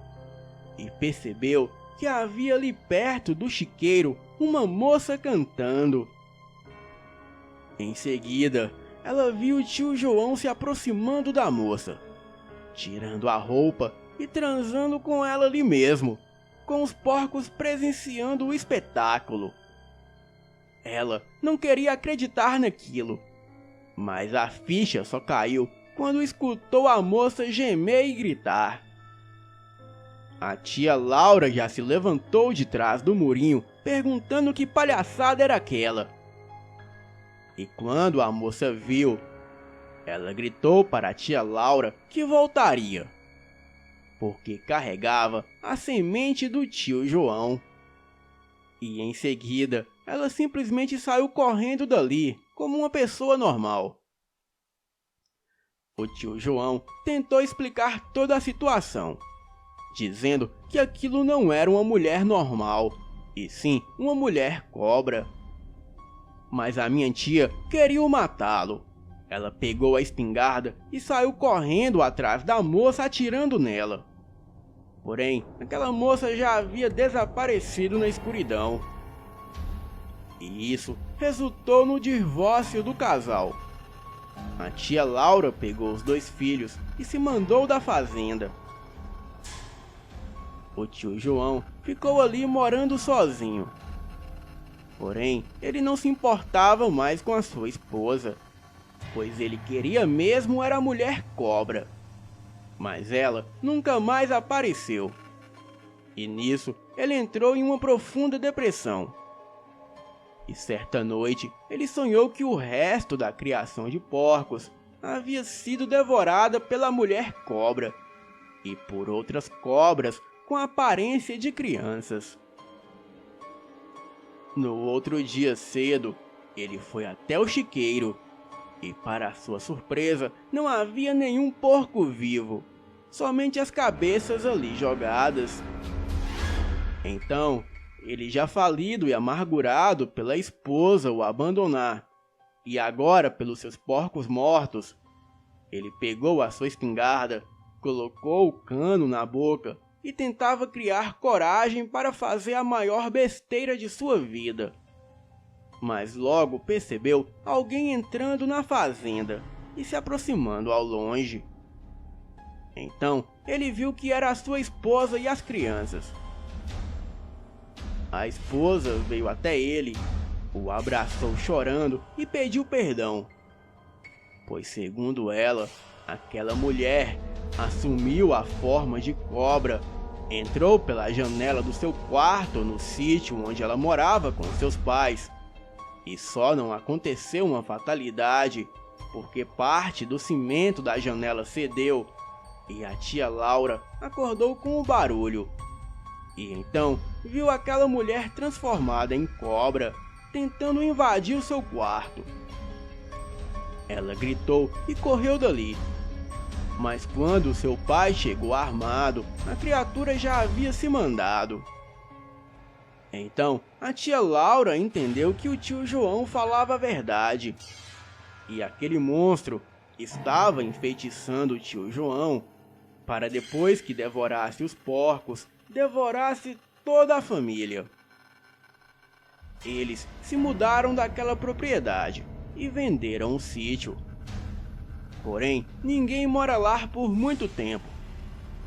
e percebeu que havia ali perto do chiqueiro uma moça cantando. Em seguida, ela viu o tio João se aproximando da moça, tirando a roupa e transando com ela ali mesmo, com os porcos presenciando o espetáculo. Ela não queria acreditar naquilo, mas a ficha só caiu quando escutou a moça gemer e gritar. A tia Laura já se levantou de trás do murinho, perguntando que palhaçada era aquela. E quando a moça viu, ela gritou para a tia Laura que voltaria, porque carregava a semente do tio João. E em seguida, ela simplesmente saiu correndo dali como uma pessoa normal. O tio João tentou explicar toda a situação, dizendo que aquilo não era uma mulher normal, e sim uma mulher cobra. Mas a minha tia queria matá-lo. Ela pegou a espingarda e saiu correndo atrás da moça, atirando nela. Porém, aquela moça já havia desaparecido na escuridão. E isso resultou no divórcio do casal. A tia Laura pegou os 2 filhos e se mandou da fazenda. O tio João ficou ali morando sozinho. Porém, ele não se importava mais com a sua esposa, pois ele queria mesmo era a mulher cobra. Mas ela nunca mais apareceu. E nisso, ele entrou em uma profunda depressão. E certa noite, ele sonhou que o resto da criação de porcos havia sido devorada pela mulher cobra e por outras cobras com aparência de crianças. No outro dia cedo, ele foi até o chiqueiro e, para sua surpresa, não havia nenhum porco vivo, somente as cabeças ali jogadas. Então, ele, já falido e amargurado pela esposa o abandonar, e agora pelos seus porcos mortos, ele pegou a sua espingarda, colocou o cano na boca e tentava criar coragem para fazer a maior besteira de sua vida. Mas logo percebeu alguém entrando na fazenda e se aproximando ao longe. Então, ele viu que era a sua esposa e as crianças. A esposa veio até ele, o abraçou chorando e pediu perdão, pois segundo ela, aquela mulher assumiu a forma de cobra, entrou pela janela do seu quarto no sítio onde ela morava com seus pais, e só não aconteceu uma fatalidade porque parte do cimento da janela cedeu e a tia Laura acordou com o barulho. E então viu aquela mulher transformada em cobra, tentando invadir o seu quarto. Ela gritou e correu dali. Mas quando seu pai chegou armado, a criatura já havia se mandado. Então a tia Laura entendeu que o tio João falava a verdade. E aquele monstro estava enfeitiçando o tio João para depois que devorasse os porcos, devorasse toda a família. Eles se mudaram daquela propriedade e venderam o sítio. Porém, ninguém mora lá por muito tempo.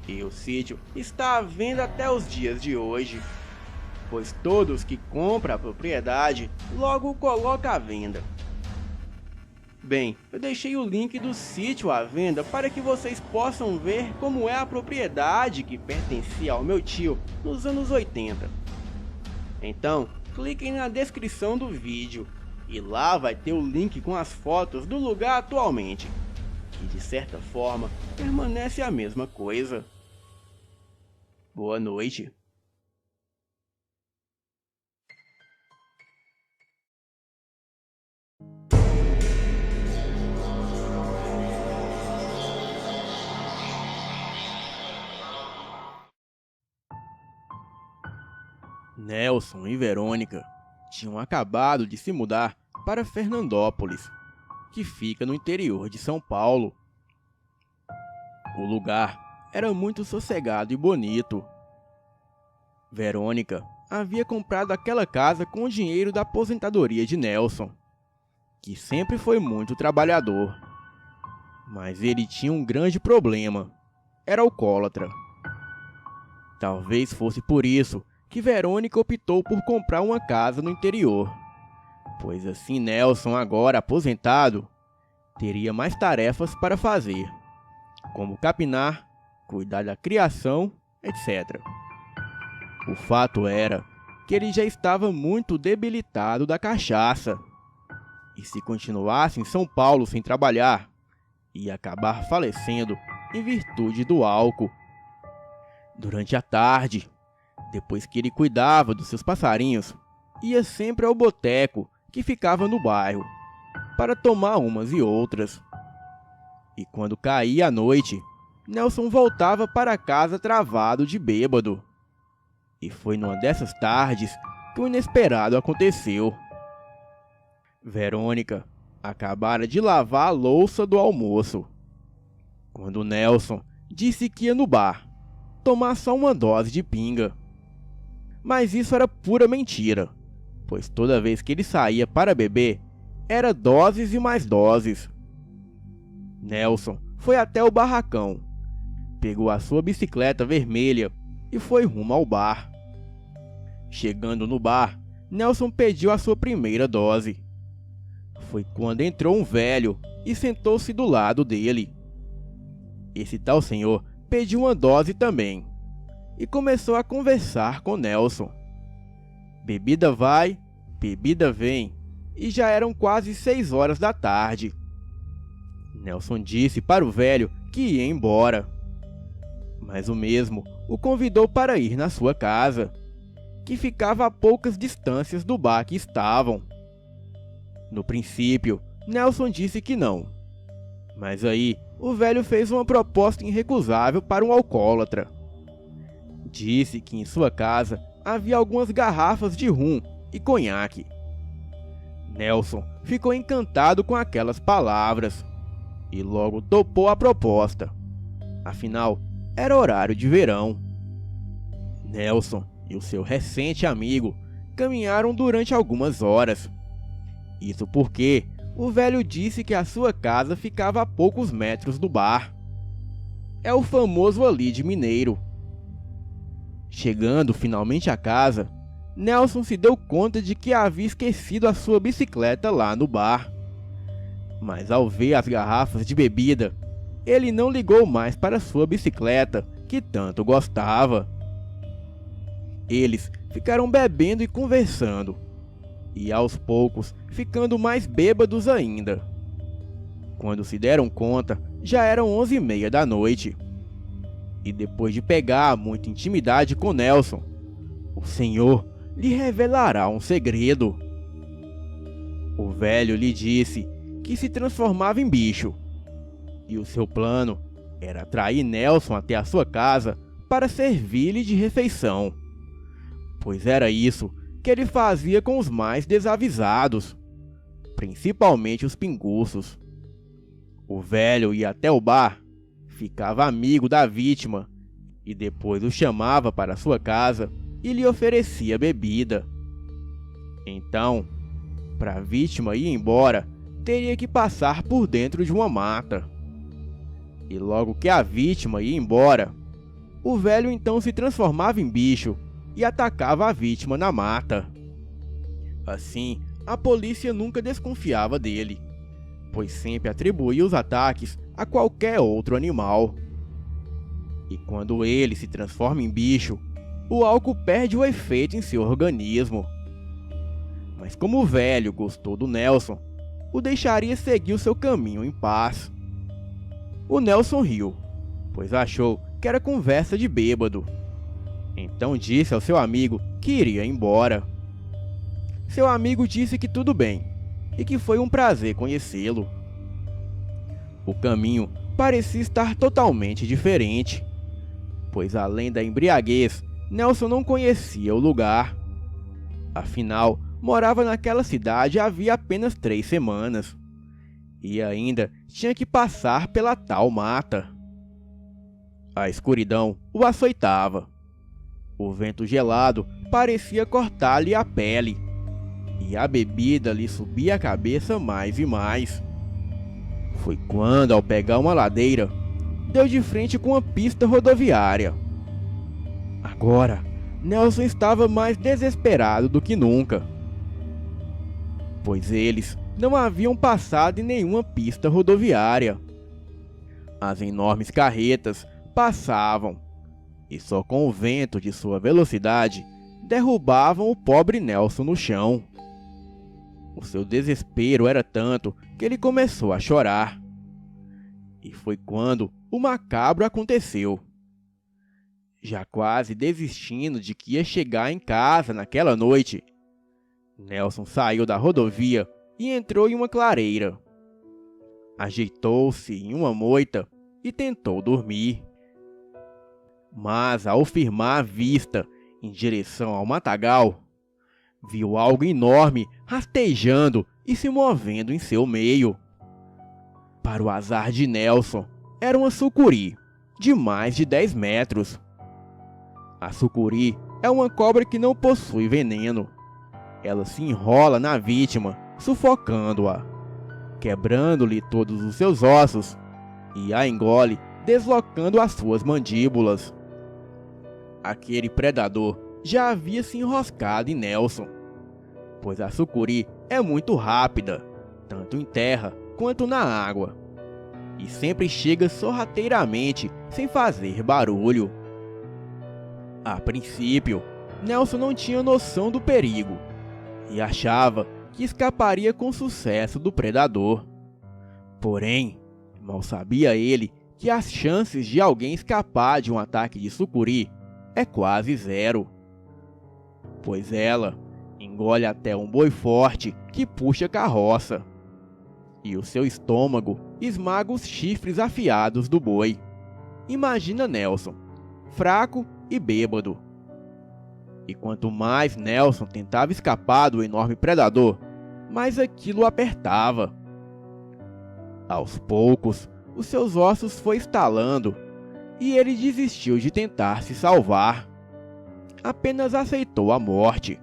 E o sítio está à venda até os dias de hoje, pois todos que compram a propriedade logo o colocam à venda. Bem, eu deixei o link do sítio à venda para que vocês possam ver como é a propriedade que pertencia ao meu tio nos anos 80. Então, cliquem na descrição do vídeo e lá vai ter o link com as fotos do lugar atualmente, que de certa forma permanece a mesma coisa. Boa noite. Nelson e Verônica tinham acabado de se mudar para Fernandópolis, que fica no interior de São Paulo. O lugar era muito sossegado e bonito. Verônica havia comprado aquela casa com o dinheiro da aposentadoria de Nelson, que sempre foi muito trabalhador. Mas ele tinha um grande problema: era alcoólatra. Talvez fosse por isso que Verônica optou por comprar uma casa no interior, pois assim Nelson, agora aposentado, teria mais tarefas para fazer, como capinar, cuidar da criação, etc. O fato era que ele já estava muito debilitado da cachaça, e se continuasse em São Paulo sem trabalhar, ia acabar falecendo em virtude do álcool. Durante a tarde, depois que ele cuidava dos seus passarinhos, ia sempre ao boteco que ficava no bairro, para tomar umas e outras. E quando caía a noite, Nelson voltava para casa travado de bêbado. E foi numa dessas tardes que o inesperado aconteceu. Verônica acabara de lavar a louça do almoço, quando Nelson disse que ia no bar tomar só uma dose de pinga. Mas isso era pura mentira, pois toda vez que ele saía para beber, era doses e mais doses. Nelson foi até o barracão, pegou a sua bicicleta vermelha e foi rumo ao bar. Chegando no bar, Nelson pediu a sua primeira dose. Foi quando entrou um velho e sentou-se do lado dele. Esse tal senhor pediu uma dose também e começou a conversar com Nelson. Bebida vai, bebida vem, e já eram quase 6 horas da tarde. Nelson disse para o velho que ia embora, mas o mesmo o convidou para ir na sua casa, que ficava a poucas distâncias do bar que estavam. No princípio, Nelson disse que não, mas aí o velho fez uma proposta irrecusável para um alcoólatra. Disse que em sua casa havia algumas garrafas de rum e conhaque. Nelson ficou encantado com aquelas palavras e logo topou a proposta. Afinal, era horário de verão. Nelson e o seu recente amigo caminharam durante algumas horas. Isso porque o velho disse que a sua casa ficava a poucos metros do bar. É o famoso ali de Mineiro. Chegando finalmente à casa, Nelson se deu conta de que havia esquecido a sua bicicleta lá no bar. Mas ao ver as garrafas de bebida, ele não ligou mais para sua bicicleta, que tanto gostava. Eles ficaram bebendo e conversando, e aos poucos ficando mais bêbados ainda. Quando se deram conta, já eram 11h30 da noite. E depois de pegar muita intimidade com Nelson, o senhor lhe revelará um segredo. O velho lhe disse que se transformava em bicho, e o seu plano era atrair Nelson até a sua casa para servir-lhe de refeição, pois era isso que ele fazia com os mais desavisados, principalmente os pinguços. O velho ia até o bar, ficava amigo da vítima e depois o chamava para sua casa e lhe oferecia bebida. Então, para a vítima ir embora, teria que passar por dentro de uma mata. E logo que a vítima ia embora, o velho então se transformava em bicho e atacava a vítima na mata. Assim, a polícia nunca desconfiava dele, pois sempre atribuía os ataques a qualquer outro animal. E quando ele se transforma em bicho, o álcool perde o efeito em seu organismo. Mas como o velho gostou do Nelson, o deixaria seguir o seu caminho em paz. O Nelson riu, pois achou que era conversa de bêbado. Então disse ao seu amigo que iria embora. Seu amigo disse que tudo bem, e que foi um prazer conhecê-lo. O caminho parecia estar totalmente diferente, pois além da embriaguez, Nelson não conhecia o lugar. Afinal, morava naquela cidade havia apenas 3 semanas, e ainda tinha que passar pela tal mata. A escuridão o açoitava. O vento gelado parecia cortar-lhe a pele, e a bebida lhe subia a cabeça mais e mais. Foi quando, ao pegar uma ladeira, deu de frente com uma pista rodoviária. Agora, Nelson estava mais desesperado do que nunca, pois eles não haviam passado em nenhuma pista rodoviária. As enormes carretas passavam, e só com o vento de sua velocidade derrubavam o pobre Nelson no chão. O seu desespero era tanto que ele começou a chorar. E foi quando o macabro aconteceu. Já quase desistindo de que ia chegar em casa naquela noite, Nelson saiu da rodovia e entrou em uma clareira. Ajeitou-se em uma moita e tentou dormir. Mas ao firmar a vista em direção ao matagal, viu algo enorme rastejando e se movendo em seu meio. Para o azar de Nelson, era uma sucuri de mais de 10 metros. A sucuri é uma cobra que não possui veneno. Ela se enrola na vítima, sufocando-a, quebrando-lhe todos os seus ossos e a engole, deslocando as suas mandíbulas. Aquele predador já havia se enroscado em Nelson, pois a sucuri é muito rápida, tanto em terra quanto na água, e sempre chega sorrateiramente sem fazer barulho. A princípio, Nelson não tinha noção do perigo e achava que escaparia com sucesso do predador. Porém, mal sabia ele que as chances de alguém escapar de um ataque de sucuri é quase zero, pois ela engole até um boi forte que puxa carroça, e o seu estômago esmaga os chifres afiados do boi. Imagina Nelson, fraco e bêbado. E quanto mais Nelson tentava escapar do enorme predador, mais aquilo o apertava. Aos poucos, os seus ossos foi estalando e ele desistiu de tentar se salvar. Apenas aceitou a morte.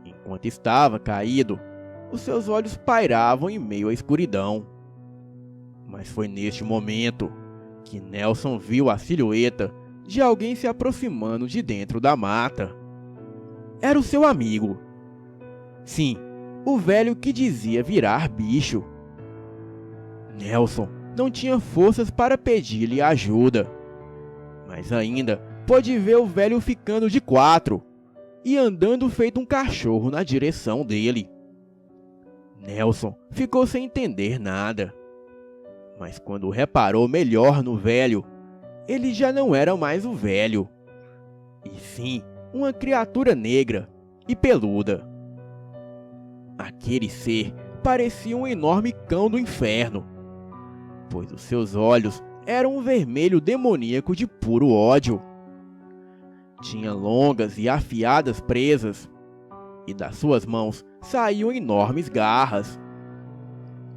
Enquanto estava caído, os seus olhos pairavam em meio à escuridão. Mas foi neste momento que Nelson viu a silhueta de alguém se aproximando de dentro da mata. Era o seu amigo. Sim, o velho que dizia virar bicho. Nelson não tinha forças para pedir-lhe ajuda, mas ainda pôde ver o velho ficando de quatro e andando feito um cachorro na direção dele. Nelson ficou sem entender nada, mas quando reparou melhor no velho, ele já não era mais o velho, e sim uma criatura negra e peluda. Aquele ser parecia um enorme cão do inferno, pois os seus olhos eram um vermelho demoníaco de puro ódio. Tinha longas e afiadas presas, e das suas mãos saíam enormes garras.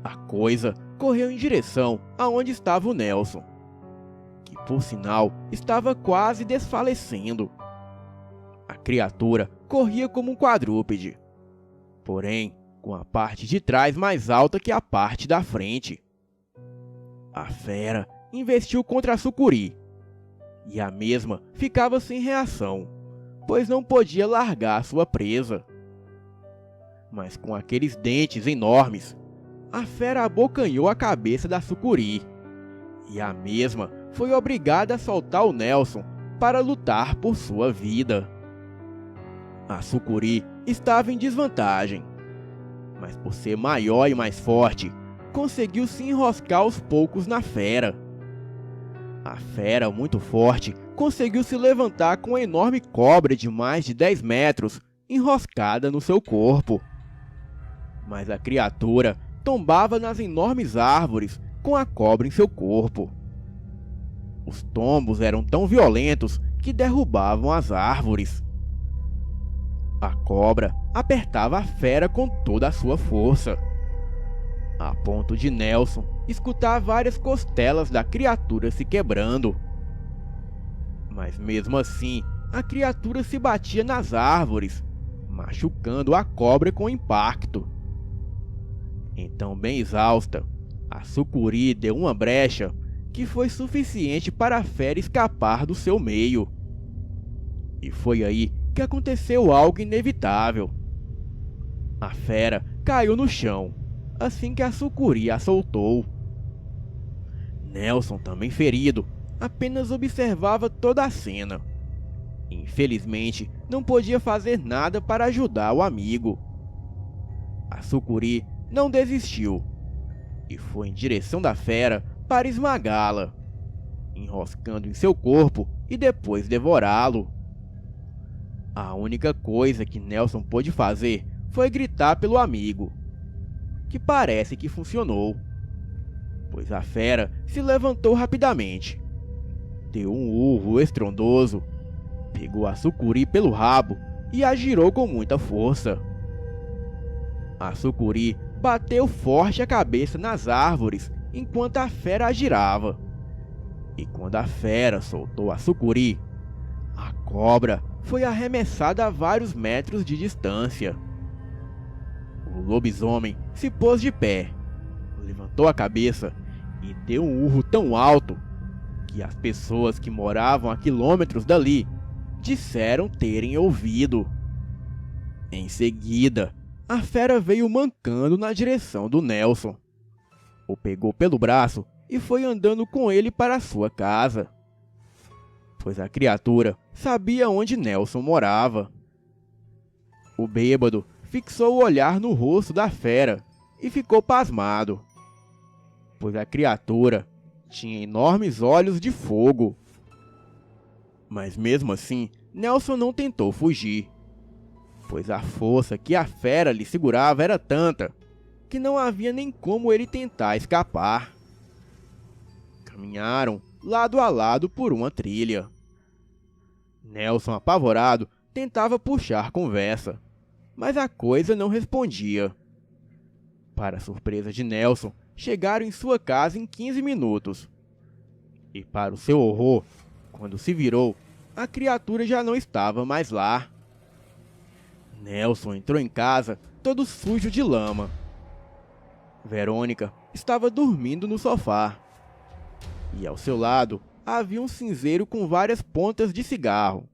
A coisa correu em direção aonde estava o Nelson, que por sinal estava quase desfalecendo. A criatura corria como um quadrúpede, porém com a parte de trás mais alta que a parte da frente. A fera investiu contra a sucuri, e a mesma ficava sem reação, pois não podia largar sua presa. Mas com aqueles dentes enormes, a fera abocanhou a cabeça da sucuri, e a mesma foi obrigada a soltar o Nelson para lutar por sua vida. A sucuri estava em desvantagem, mas por ser maior e mais forte, conseguiu se enroscar aos poucos na fera. A fera, muito forte, conseguiu se levantar com uma enorme cobra de mais de 10 metros enroscada no seu corpo. Mas a criatura tombava nas enormes árvores com a cobra em seu corpo. Os tombos eram tão violentos que derrubavam as árvores. A cobra apertava a fera com toda a sua força, a ponto de Nelson escutar várias costelas da criatura se quebrando. Mas mesmo assim, a criatura se batia nas árvores, machucando a cobra com impacto. Então, bem exausta, a sucuri deu uma brecha que foi suficiente para a fera escapar do seu meio. E foi aí que aconteceu algo inevitável. A fera caiu no chão assim que a sucuri a soltou. Nelson, também ferido, apenas observava toda a cena. Infelizmente, não podia fazer nada para ajudar o amigo. A sucuri não desistiu e foi em direção da fera para esmagá-la, enroscando em seu corpo e depois devorá-lo. A única coisa que Nelson pôde fazer foi gritar pelo amigo, que parece que funcionou, pois a fera se levantou rapidamente, deu um urro estrondoso, pegou a sucuri pelo rabo e a girou com muita força. A sucuri bateu forte a cabeça nas árvores enquanto a fera a girava. E quando a fera soltou a sucuri, a cobra foi arremessada a vários metros de distância. O lobisomem se pôs de pé, levantou a cabeça e deu um urro tão alto que as pessoas que moravam a quilômetros dali disseram terem ouvido. Em seguida, a fera veio mancando na direção do Nelson. O pegou pelo braço e foi andando com ele para sua casa, pois a criatura sabia onde Nelson morava. O bêbado fixou o olhar no rosto da fera e ficou pasmado, pois a criatura tinha enormes olhos de fogo. Mas mesmo assim, Nelson não tentou fugir, pois a força que a fera lhe segurava era tanta que não havia nem como ele tentar escapar. Caminharam lado a lado por uma trilha. Nelson, apavorado, tentava puxar conversa, mas a coisa não respondia. Para surpresa de Nelson, chegaram em sua casa em 15 minutos. E para o seu horror, quando se virou, a criatura já não estava mais lá. Nelson entrou em casa todo sujo de lama. Verônica estava dormindo no sofá. E ao seu lado havia um cinzeiro com várias pontas de cigarro.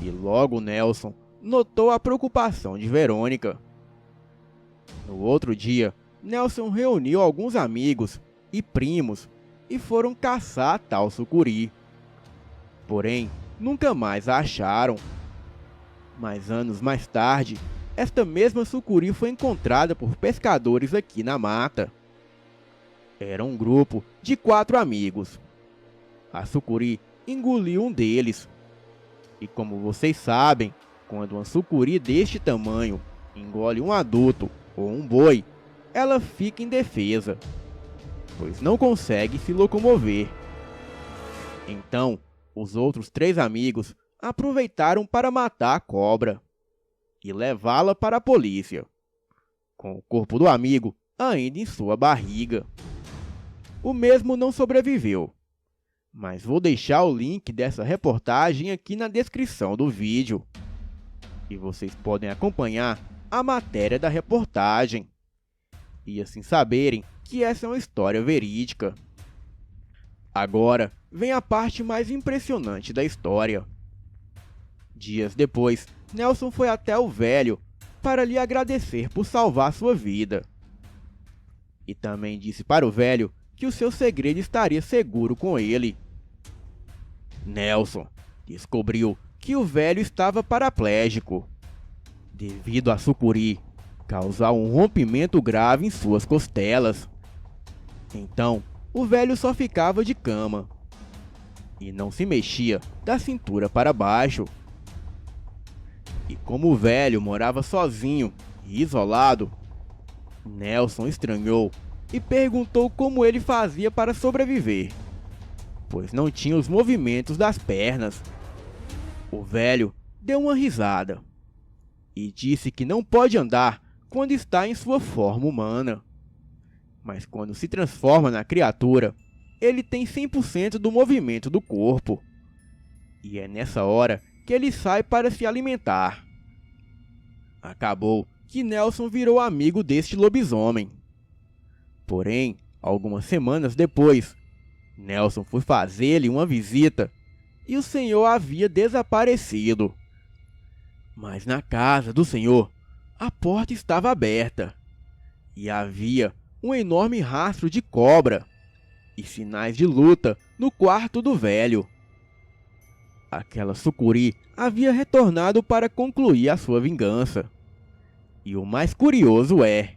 E logo Nelson notou a preocupação de Verônica. No outro dia, Nelson reuniu alguns amigos e primos e foram caçar a tal sucuri. Porém, nunca mais a acharam. Mas anos mais tarde, esta mesma sucuri foi encontrada por pescadores aqui na mata. Era um grupo de 4 amigos. A sucuri engoliu um deles. E como vocês sabem, quando uma sucuri deste tamanho engole um adulto ou um boi, ela fica indefesa, pois não consegue se locomover. Então, os outros 3 amigos aproveitaram para matar a cobra e levá-la para a polícia, com o corpo do amigo ainda em sua barriga. O mesmo não sobreviveu, mas vou deixar o link dessa reportagem aqui na descrição do vídeo, e vocês podem acompanhar a matéria da reportagem, e assim saberem que essa é uma história verídica. Agora vem a parte mais impressionante da história. Dias depois, Nelson foi até o velho para lhe agradecer por salvar sua vida. E também disse para o velho que o seu segredo estaria seguro com ele. Nelson descobriu que o velho estava paraplégico, devido à sucuri causar um rompimento grave em suas costelas. Então, o velho só ficava de cama e não se mexia da cintura para baixo. E como o velho morava sozinho e isolado, Nelson estranhou e perguntou como ele fazia para sobreviver, pois não tinha os movimentos das pernas. O velho deu uma risada e disse que não pode andar quando está em sua forma humana, mas quando se transforma na criatura, ele tem 100% do movimento do corpo. E é nessa hora que ele sai para se alimentar. Acabou que Nelson virou amigo deste lobisomem. Porém, algumas semanas depois, Nelson foi fazer-lhe uma visita e o senhor havia desaparecido. Mas na casa do senhor, a porta estava aberta e havia um enorme rastro de cobra e sinais de luta no quarto do velho. Aquela sucuri havia retornado para concluir a sua vingança. E o mais curioso é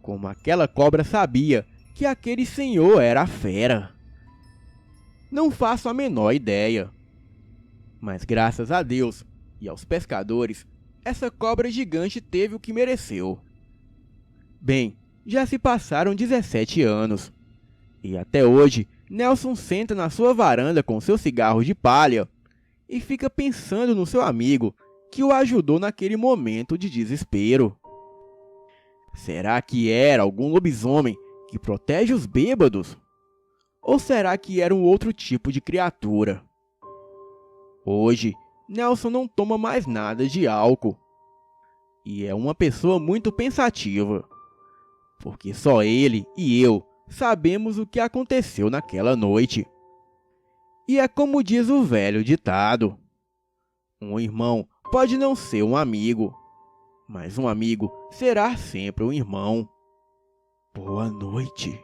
como aquela cobra sabia que aquele senhor era a fera. Não faço a menor ideia. Mas graças a Deus e aos pescadores, essa cobra gigante teve o que mereceu. Bem, já se passaram 17 anos. E até hoje, Nelson senta na sua varanda com seu cigarro de palha e fica pensando no seu amigo que o ajudou naquele momento de desespero. Será que era algum lobisomem que protege os bêbados? Ou será que era um outro tipo de criatura? Hoje, Nelson não toma mais nada de álcool. E é uma pessoa muito pensativa. Porque só ele e eu sabemos o que aconteceu naquela noite. E é como diz o velho ditado: um irmão pode não ser um amigo, mas um amigo será sempre um irmão. Boa noite.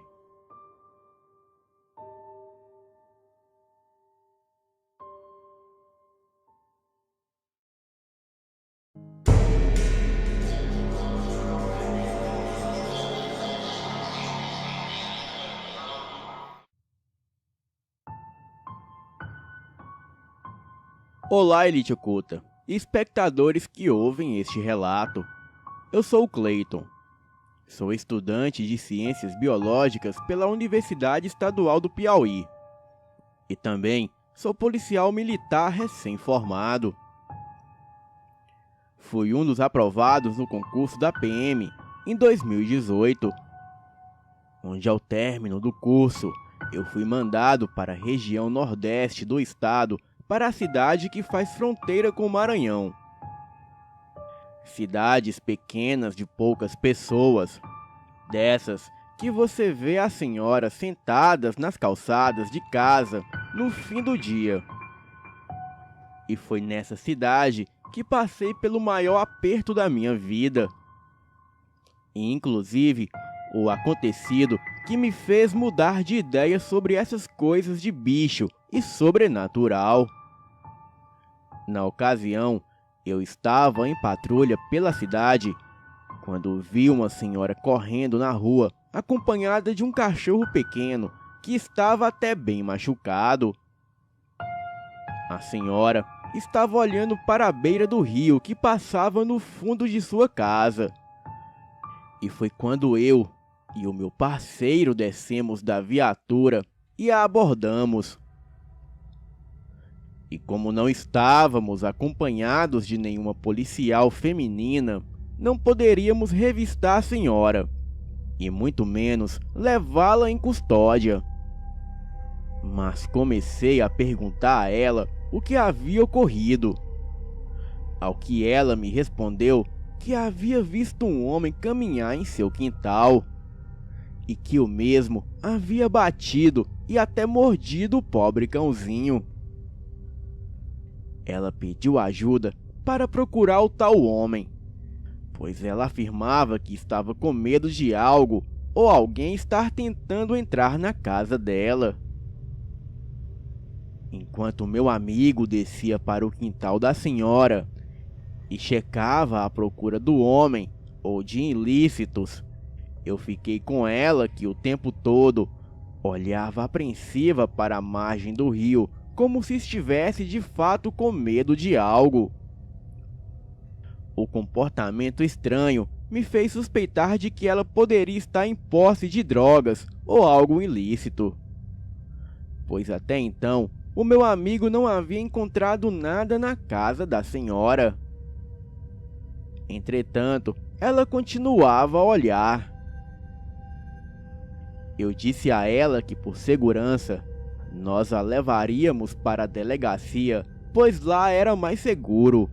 Olá, Elite Oculta e espectadores que ouvem este relato. Eu sou o Clayton. Sou estudante de Ciências Biológicas pela Universidade Estadual do Piauí. E também sou policial militar recém-formado. Fui um dos aprovados no concurso da PM em 2018, onde ao término do curso eu fui mandado para a região nordeste do estado, para a cidade que faz fronteira com o Maranhão. Cidades pequenas de poucas pessoas, dessas que você vê as senhoras sentadas nas calçadas de casa no fim do dia. E foi nessa cidade que passei pelo maior aperto da minha vida. E, inclusive, o acontecido que me fez mudar de ideia sobre essas coisas de bicho e sobrenatural. Na ocasião, eu estava em patrulha pela cidade quando vi uma senhora correndo na rua, acompanhada de um cachorro pequeno que estava até bem machucado. A senhora estava olhando para a beira do rio que passava no fundo de sua casa. E foi quando eu e o meu parceiro descemos da viatura e a abordamos. E como não estávamos acompanhados de nenhuma policial feminina, não poderíamos revistar a senhora, e muito menos levá-la em custódia. Mas comecei a perguntar a ela o que havia ocorrido. Ao que ela me respondeu que havia visto um homem caminhar em seu quintal, e que o mesmo havia batido e até mordido o pobre cãozinho. Ela pediu ajuda para procurar o tal homem, pois ela afirmava que estava com medo de algo ou alguém estar tentando entrar na casa dela. Enquanto meu amigo descia para o quintal da senhora e checava à procura do homem ou de ilícitos, eu fiquei com ela que o tempo todo olhava apreensiva para a margem do rio, como se estivesse de fato com medo de algo. O comportamento estranho me fez suspeitar de que ela poderia estar em posse de drogas ou algo ilícito, pois até então o meu amigo não havia encontrado nada na casa da senhora. Entretanto, ela continuava a olhar. Eu disse a ela que, por segurança, nós a levaríamos para a delegacia, pois lá era mais seguro.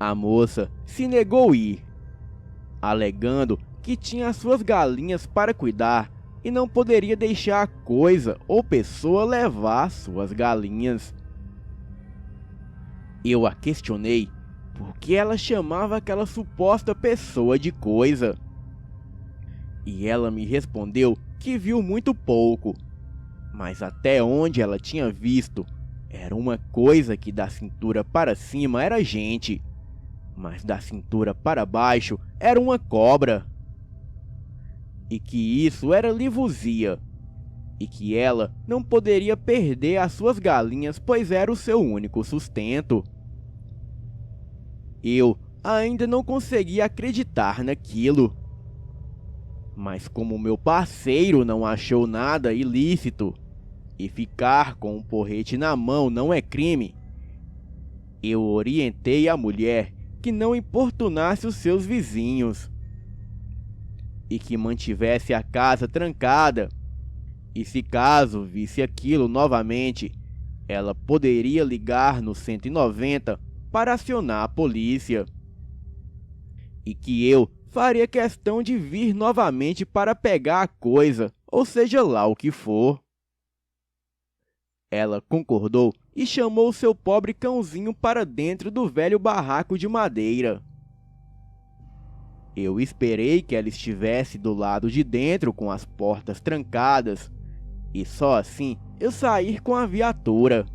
A moça se negou a ir, alegando que tinha suas galinhas para cuidar e não poderia deixar a coisa ou pessoa levar suas galinhas. Eu a questionei por que ela chamava aquela suposta pessoa de coisa. E ela me respondeu que viu muito pouco, mas até onde ela tinha visto, era uma coisa que da cintura para cima era gente, mas da cintura para baixo era uma cobra. E que isso era Levuzia, e que ela não poderia perder as suas galinhas, pois era o seu único sustento. Eu ainda não conseguia acreditar naquilo. Mas como meu parceiro não achou nada ilícito, e ficar com um porrete na mão não é crime, eu orientei a mulher que não importunasse os seus vizinhos, e que mantivesse a casa trancada, e se caso visse aquilo novamente, ela poderia ligar no 190 para acionar a polícia, e que eu faria questão de vir novamente para pegar a coisa, ou seja lá o que for. Ela concordou e chamou seu pobre cãozinho para dentro do velho barraco de madeira. Eu esperei que ela estivesse do lado de dentro com as portas trancadas, e só assim eu sair com a viatura.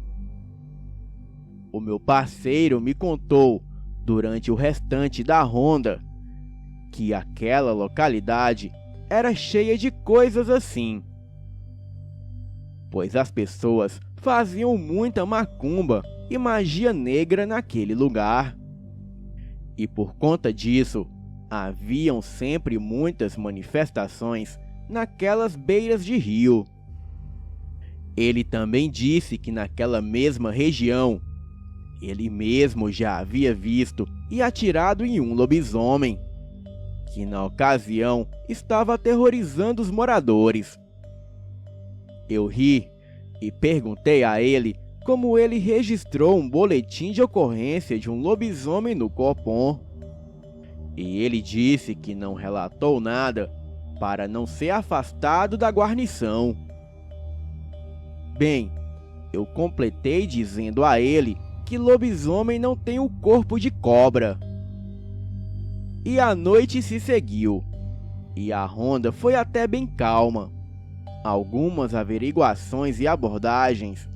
O meu parceiro me contou, durante o restante da ronda, que aquela localidade era cheia de coisas assim, pois as pessoas faziam muita macumba e magia negra naquele lugar. E por conta disso, haviam sempre muitas manifestações naquelas beiras de rio. Ele também disse que naquela mesma região, ele mesmo já havia visto e atirado em um lobisomem, que na ocasião estava aterrorizando os moradores. Eu ri e perguntei a ele como ele registrou um boletim de ocorrência de um lobisomem no Copom. E ele disse que não relatou nada para não ser afastado da guarnição. Bem, eu completei dizendo a ele que lobisomem não tem o corpo de cobra. E a noite se seguiu, e a ronda foi até bem calma. Algumas averiguações e abordagens,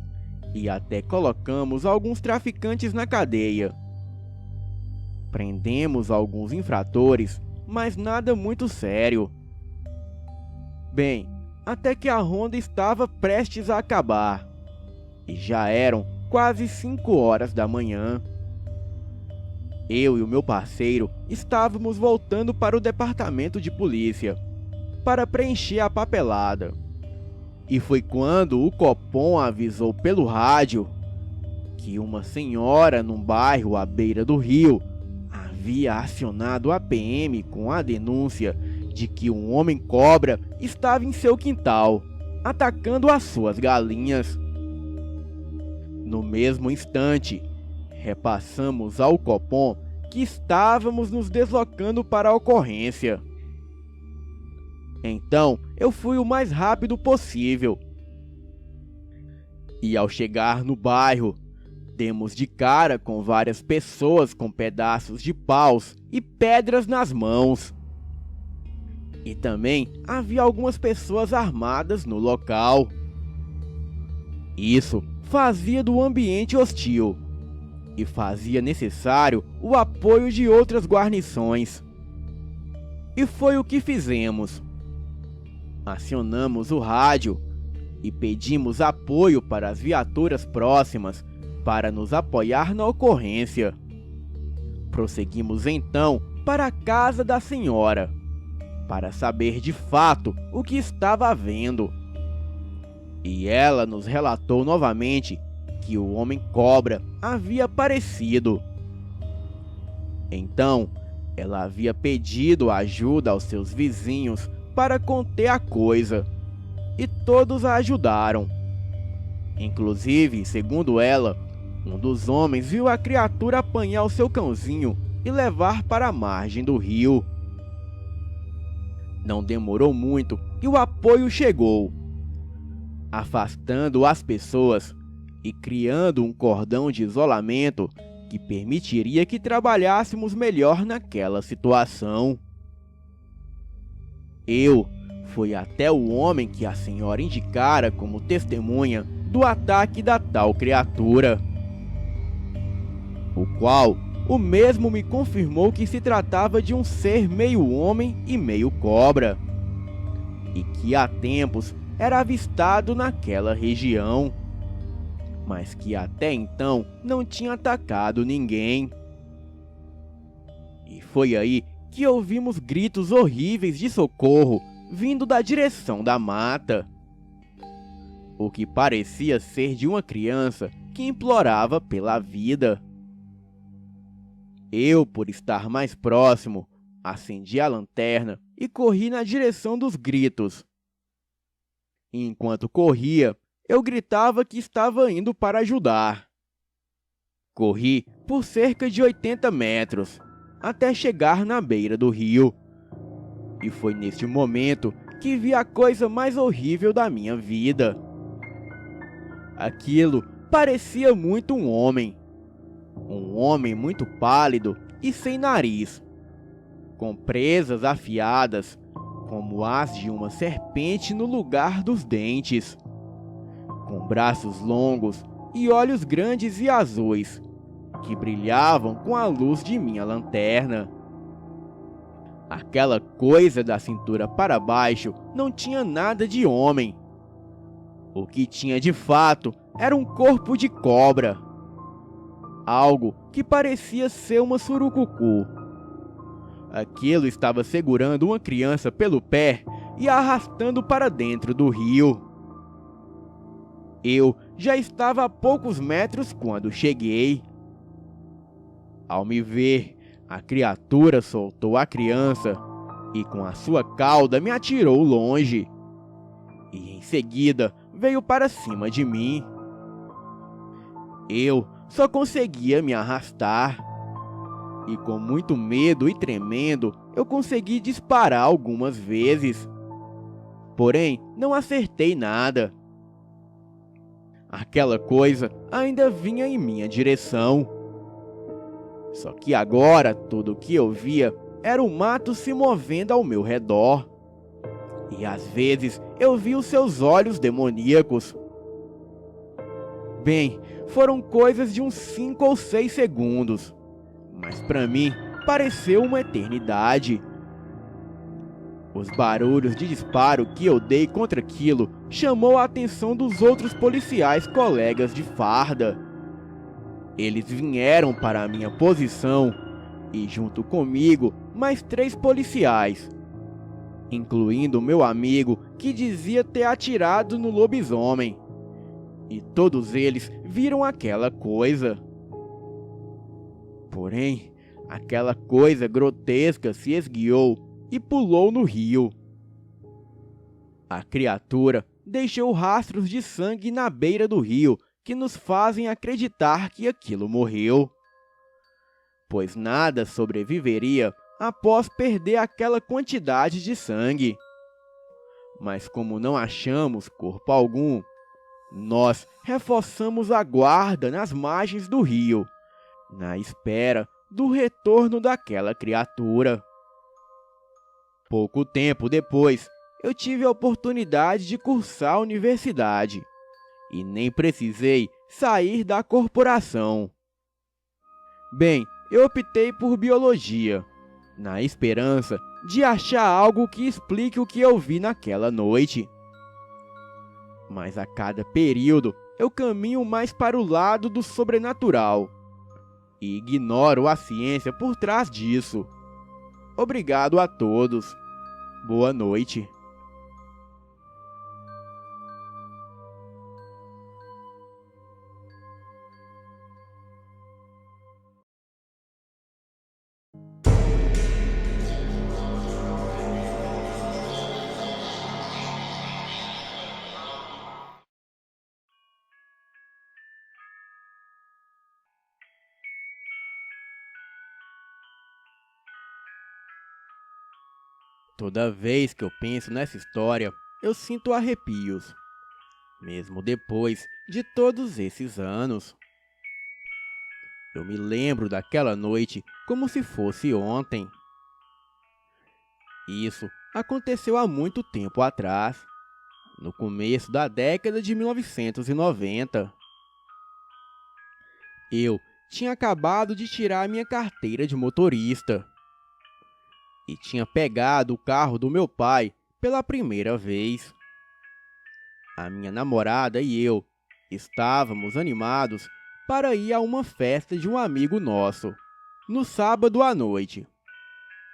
e até colocamos alguns traficantes na cadeia. Prendemos alguns infratores, mas nada muito sério. Bem, até que a ronda estava prestes a acabar, e já eram quase 5 horas da manhã. Eu e o meu parceiro estávamos voltando para o departamento de polícia, para preencher a papelada. E foi quando o Copom avisou pelo rádio que uma senhora num bairro à beira do rio havia acionado a PM com a denúncia de que um homem-cobra estava em seu quintal, atacando as suas galinhas. No mesmo instante, repassamos ao Copom que estávamos nos deslocando para a ocorrência. Então, eu fui o mais rápido possível. E ao chegar no bairro, demos de cara com várias pessoas com pedaços de paus e pedras nas mãos. E também havia algumas pessoas armadas no local. Isso fazia do ambiente hostil e fazia necessário o apoio de outras guarnições. E foi o que fizemos. Acionamos o rádio e pedimos apoio para as viaturas próximas para nos apoiar na ocorrência. Prosseguimos então para a casa da senhora, para saber de fato o que estava havendo. E ela nos relatou novamente que o homem-cobra havia aparecido. Então, ela havia pedido ajuda aos seus vizinhos para conter a coisa, e todos a ajudaram. Inclusive, segundo ela, um dos homens viu a criatura apanhar o seu cãozinho e levar para a margem do rio. Não demorou muito e o apoio chegou, afastando as pessoas e criando um cordão de isolamento que permitiria que trabalhássemos melhor naquela situação. Eu fui até o homem que a senhora indicara como testemunha do ataque da tal criatura, o qual o mesmo me confirmou que se tratava de um ser meio homem e meio cobra, e que há tempos era avistado naquela região, mas que até então não tinha atacado ninguém. E foi aí que ouvimos gritos horríveis de socorro vindo da direção da mata, o que parecia ser de uma criança que implorava pela vida. Eu, por estar mais próximo, acendi a lanterna e corri na direção dos gritos. Enquanto corria, eu gritava que estava indo para ajudar. Corri por cerca de 80 metros, até chegar na beira do rio. E foi neste momento que vi a coisa mais horrível da minha vida. Aquilo parecia muito um homem muito pálido e sem nariz, com presas afiadas, como as de uma serpente no lugar dos dentes, com braços longos e olhos grandes e azuis, que brilhavam com a luz de minha lanterna. Aquela coisa da cintura para baixo não tinha nada de homem. O que tinha de fato era um corpo de cobra. Algo que parecia ser uma surucucu. Aquilo estava segurando uma criança pelo pé e a arrastando para dentro do rio. Eu já estava a poucos metros quando cheguei. Ao me ver, a criatura soltou a criança e com a sua cauda me atirou longe. E em seguida veio para cima de mim. Eu só conseguia me arrastar. E com muito medo e tremendo, eu consegui disparar algumas vezes. Porém, não acertei nada. Aquela coisa ainda vinha em minha direção. Só que agora tudo o que eu via era o mato se movendo ao meu redor. E às vezes eu via os seus olhos demoníacos. Bem, foram coisas de uns 5 ou 6 segundos, mas para mim pareceu uma eternidade. Os barulhos de disparo que eu dei contra aquilo chamou a atenção dos outros policiais colegas de farda. Eles vieram para a minha posição e junto comigo mais 3 policiais, incluindo meu amigo que dizia ter atirado no lobisomem. E todos eles viram aquela coisa. Porém, aquela coisa grotesca se esguiou e pulou no rio. A criatura deixou rastros de sangue na beira do rio que nos fazem acreditar que aquilo morreu, pois nada sobreviveria após perder aquela quantidade de sangue. Mas como não achamos corpo algum, nós reforçamos a guarda nas margens do rio, na espera do retorno daquela criatura. Pouco tempo depois, eu tive a oportunidade de cursar a universidade e nem precisei sair da corporação. Bem, eu optei por biologia, na esperança de achar algo que explique o que eu vi naquela noite. Mas a cada período eu caminho mais para o lado do sobrenatural e ignoro a ciência por trás disso. Obrigado a todos. Boa noite. Toda vez que eu penso nessa história, eu sinto arrepios, mesmo depois de todos esses anos. Eu me lembro daquela noite como se fosse ontem. Isso aconteceu há muito tempo atrás, no começo da década de 1990. Eu tinha acabado de tirar minha carteira de motorista e tinha pegado o carro do meu pai pela primeira vez. A minha namorada e eu estávamos animados para ir a uma festa de um amigo nosso, no sábado à noite.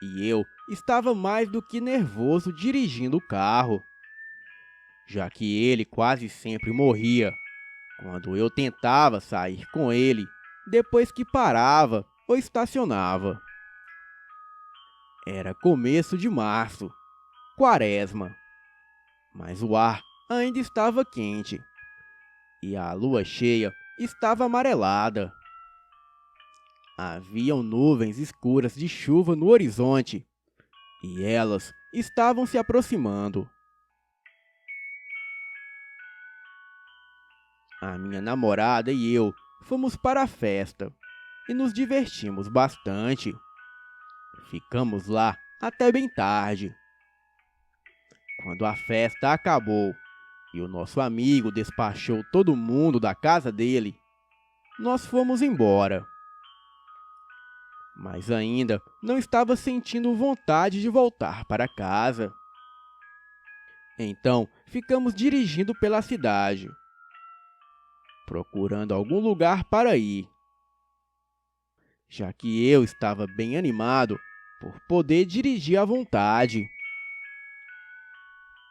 E eu estava mais do que nervoso dirigindo o carro, já que ele quase sempre morria quando eu tentava sair com ele depois que parava ou estacionava. Era começo de março, quaresma, mas o ar ainda estava quente e a lua cheia estava amarelada. Haviam nuvens escuras de chuva no horizonte e elas estavam se aproximando. A minha namorada e eu fomos para a festa e nos divertimos bastante. Ficamos lá até bem tarde. Quando a festa acabou e o nosso amigo despachou todo mundo da casa dele, nós fomos embora. Mas ainda não estava sentindo vontade de voltar para casa. Então ficamos dirigindo pela cidade, procurando algum lugar para ir, já que eu estava bem animado por poder dirigir à vontade.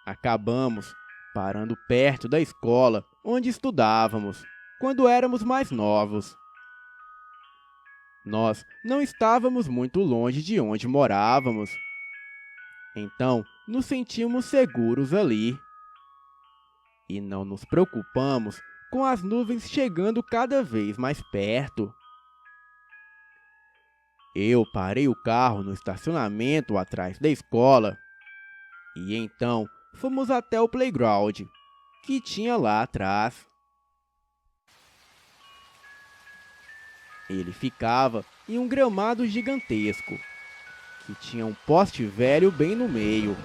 Acabamos parando perto da escola onde estudávamos, quando éramos mais novos. Nós não estávamos muito longe de onde morávamos, então nos sentimos seguros ali. E não nos preocupamos com as nuvens chegando cada vez mais perto. Eu parei o carro no estacionamento atrás da escola e então fomos até o playground que tinha lá atrás. Ele ficava em um gramado gigantesco que tinha um poste velho bem no meio,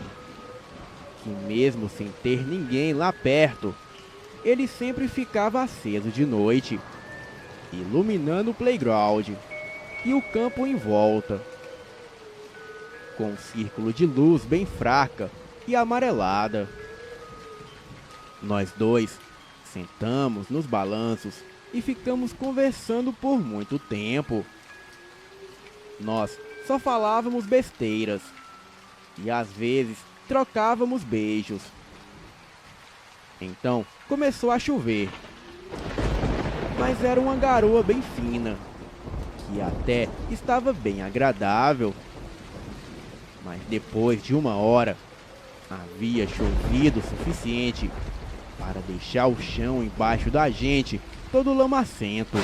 que mesmo sem ter ninguém lá perto, ele sempre ficava aceso de noite, iluminando o playground e o campo em volta, com um círculo de luz bem fraca e amarelada. Nós dois sentamos nos balanços e ficamos conversando por muito tempo. Nós só falávamos besteiras e às vezes trocávamos beijos. Então começou a chover, mas era uma garoa bem fina, que até estava bem agradável. Mas depois de 1 hora, havia chovido o suficiente para deixar o chão embaixo da gente todo lamacento.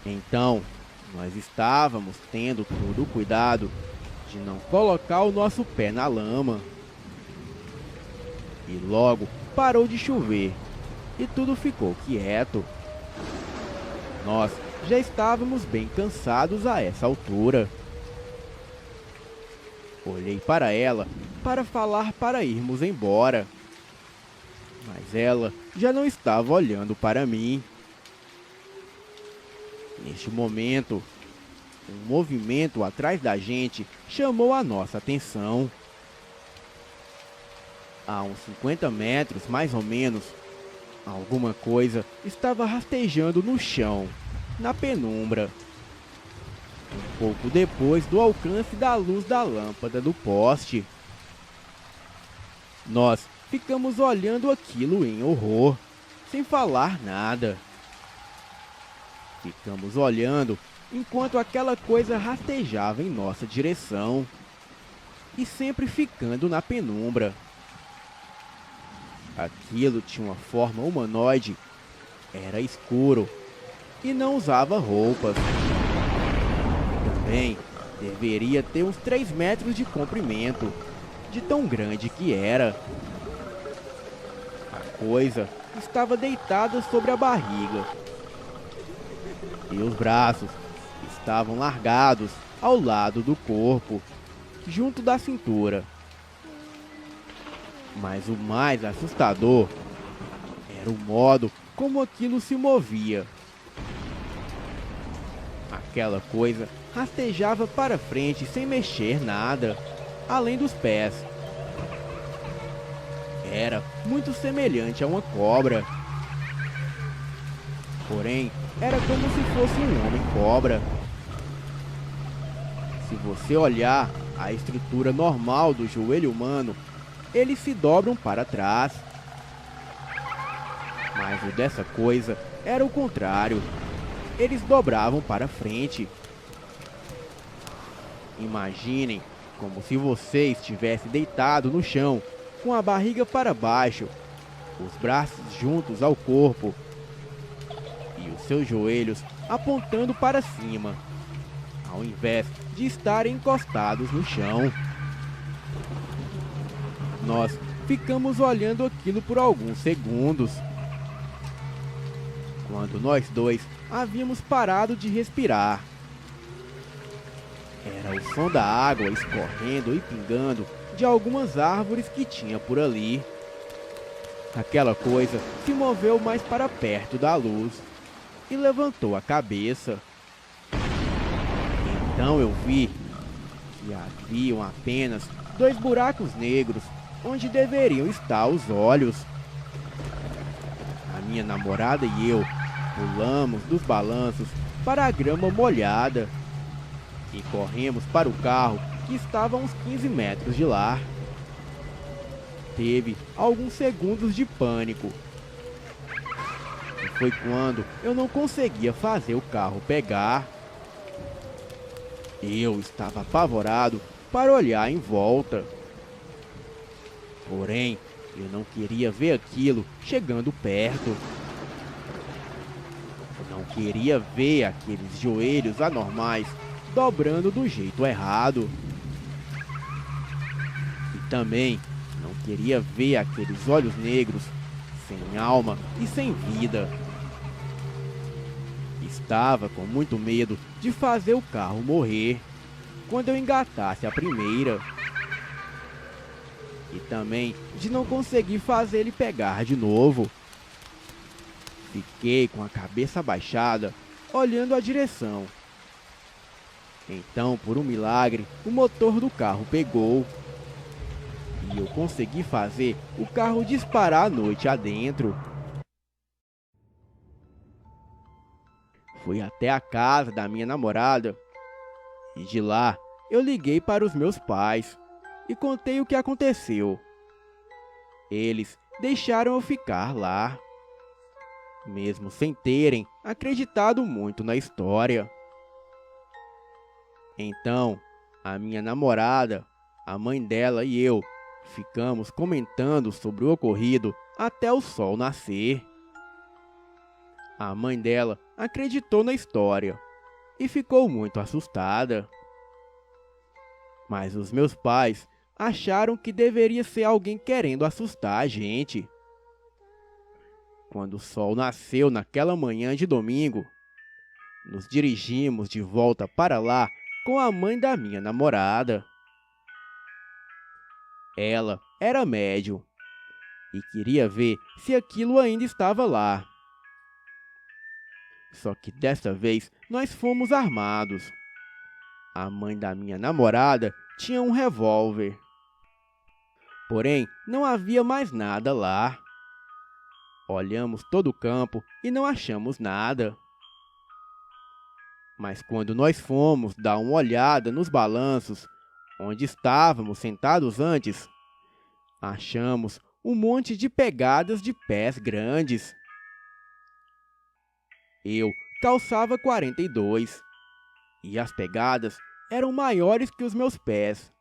Então, nós estávamos tendo todo o cuidado de não colocar o nosso pé na lama. E logo parou de chover e tudo ficou quieto. Nós já estávamos bem cansados a essa altura. Olhei para ela para falar para irmos embora, mas ela já não estava olhando para mim. Neste momento, um movimento atrás da gente chamou a nossa atenção. A uns 50 metros, mais ou menos, alguma coisa estava rastejando no chão, na penumbra, um pouco depois do alcance da luz da lâmpada do poste. Nós ficamos olhando aquilo em horror, sem falar nada. Ficamos olhando enquanto aquela coisa rastejava em nossa direção e sempre ficando na penumbra. Aquilo tinha uma forma humanoide, era escuro e não usava roupas. Também deveria ter uns 3 metros de comprimento, de tão grande que era. A coisa estava deitada sobre a barriga e os braços estavam largados ao lado do corpo, junto da cintura. Mas o mais assustador era o modo como aquilo se movia. Aquela coisa rastejava para frente sem mexer nada, além dos pés. Era muito semelhante a uma cobra. Porém, era como se fosse um homem-cobra. Se você olhar a estrutura normal do joelho humano, eles se dobram para trás. Mas o dessa coisa era o contrário. Eles dobravam para frente. Imaginem como se você estivesse deitado no chão, com a barriga para baixo, os braços juntos ao corpo e os seus joelhos apontando para cima, ao invés de estarem encostados no chão. Nós ficamos olhando aquilo por alguns segundos, quando nós dois havíamos parado de respirar. Era o som da água escorrendo e pingando de algumas árvores que tinha por ali. Aquela coisa se moveu mais para perto da luz e levantou a cabeça. Então eu vi que haviam apenas 2 buracos negros onde deveriam estar os olhos. A minha namorada e eu pulamos dos balanços para a grama molhada e corremos para o carro que estava a uns 15 metros de lá. Teve alguns segundos de pânico. E foi quando eu não conseguia fazer o carro pegar. Eu estava apavorado para olhar em volta. Porém, eu não queria ver aquilo chegando perto. Não queria ver aqueles joelhos anormais dobrando do jeito errado. E também não queria ver aqueles olhos negros, sem alma e sem vida. Estava com muito medo de fazer o carro morrer quando eu engatasse a primeira. E também de não conseguir fazer ele pegar de novo. Fiquei com a cabeça abaixada, olhando a direção. Então, por um milagre, o motor do carro pegou. E eu consegui fazer o carro disparar a noite adentro. Fui até a casa da minha namorada. E de lá, eu liguei para os meus pais e contei o que aconteceu. Eles deixaram eu ficar lá, mesmo sem terem acreditado muito na história. Então, a minha namorada, a mãe dela e eu ficamos comentando sobre o ocorrido até o sol nascer. A mãe dela acreditou na história e ficou muito assustada. Mas os meus pais acharam que deveria ser alguém querendo assustar a gente. Quando o sol nasceu naquela manhã de domingo, nos dirigimos de volta para lá com a mãe da minha namorada. Ela era médium e queria ver se aquilo ainda estava lá. Só que desta vez nós fomos armados. A mãe da minha namorada tinha um revólver. Porém, não havia mais nada lá. Olhamos todo o campo e não achamos nada. Mas quando nós fomos dar uma olhada nos balanços, onde estávamos sentados antes, achamos um monte de pegadas de pés grandes. Eu calçava 42 e as pegadas eram maiores que os meus pés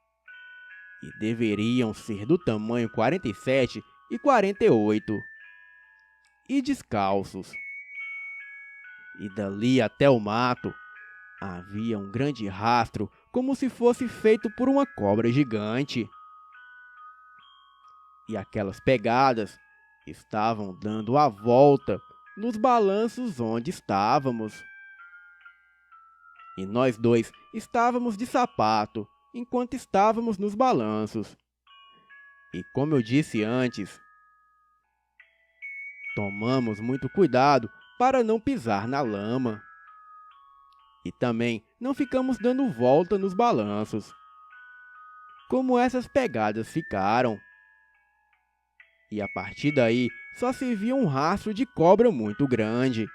e deveriam ser do tamanho 47 e 48 e descalços. E dali até o mato havia um grande rastro, como se fosse feito por uma cobra gigante. E aquelas pegadas estavam dando a volta nos balanços onde estávamos. E nós dois estávamos de sapato enquanto estávamos nos balanços. E como eu disse antes, tomamos muito cuidado para não pisar na lama. E também não ficamos dando volta nos balanços, como essas pegadas ficaram. E a partir daí só se via um rastro de cobra muito grande,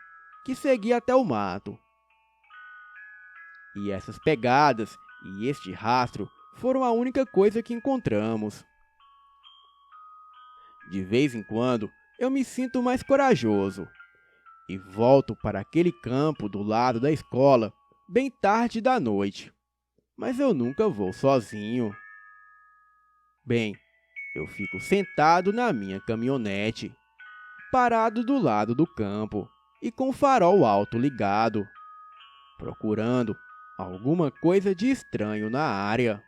que seguia até o mato. E essas pegadas e este rastro foram a única coisa que encontramos. De vez em quando, eu me sinto mais corajoso e volto para aquele campo do lado da escola bem tarde da noite. Mas eu nunca vou sozinho. Bem, eu fico sentado na minha caminhonete, parado do lado do campo e com o farol alto ligado, procurando alguma coisa de estranho na área.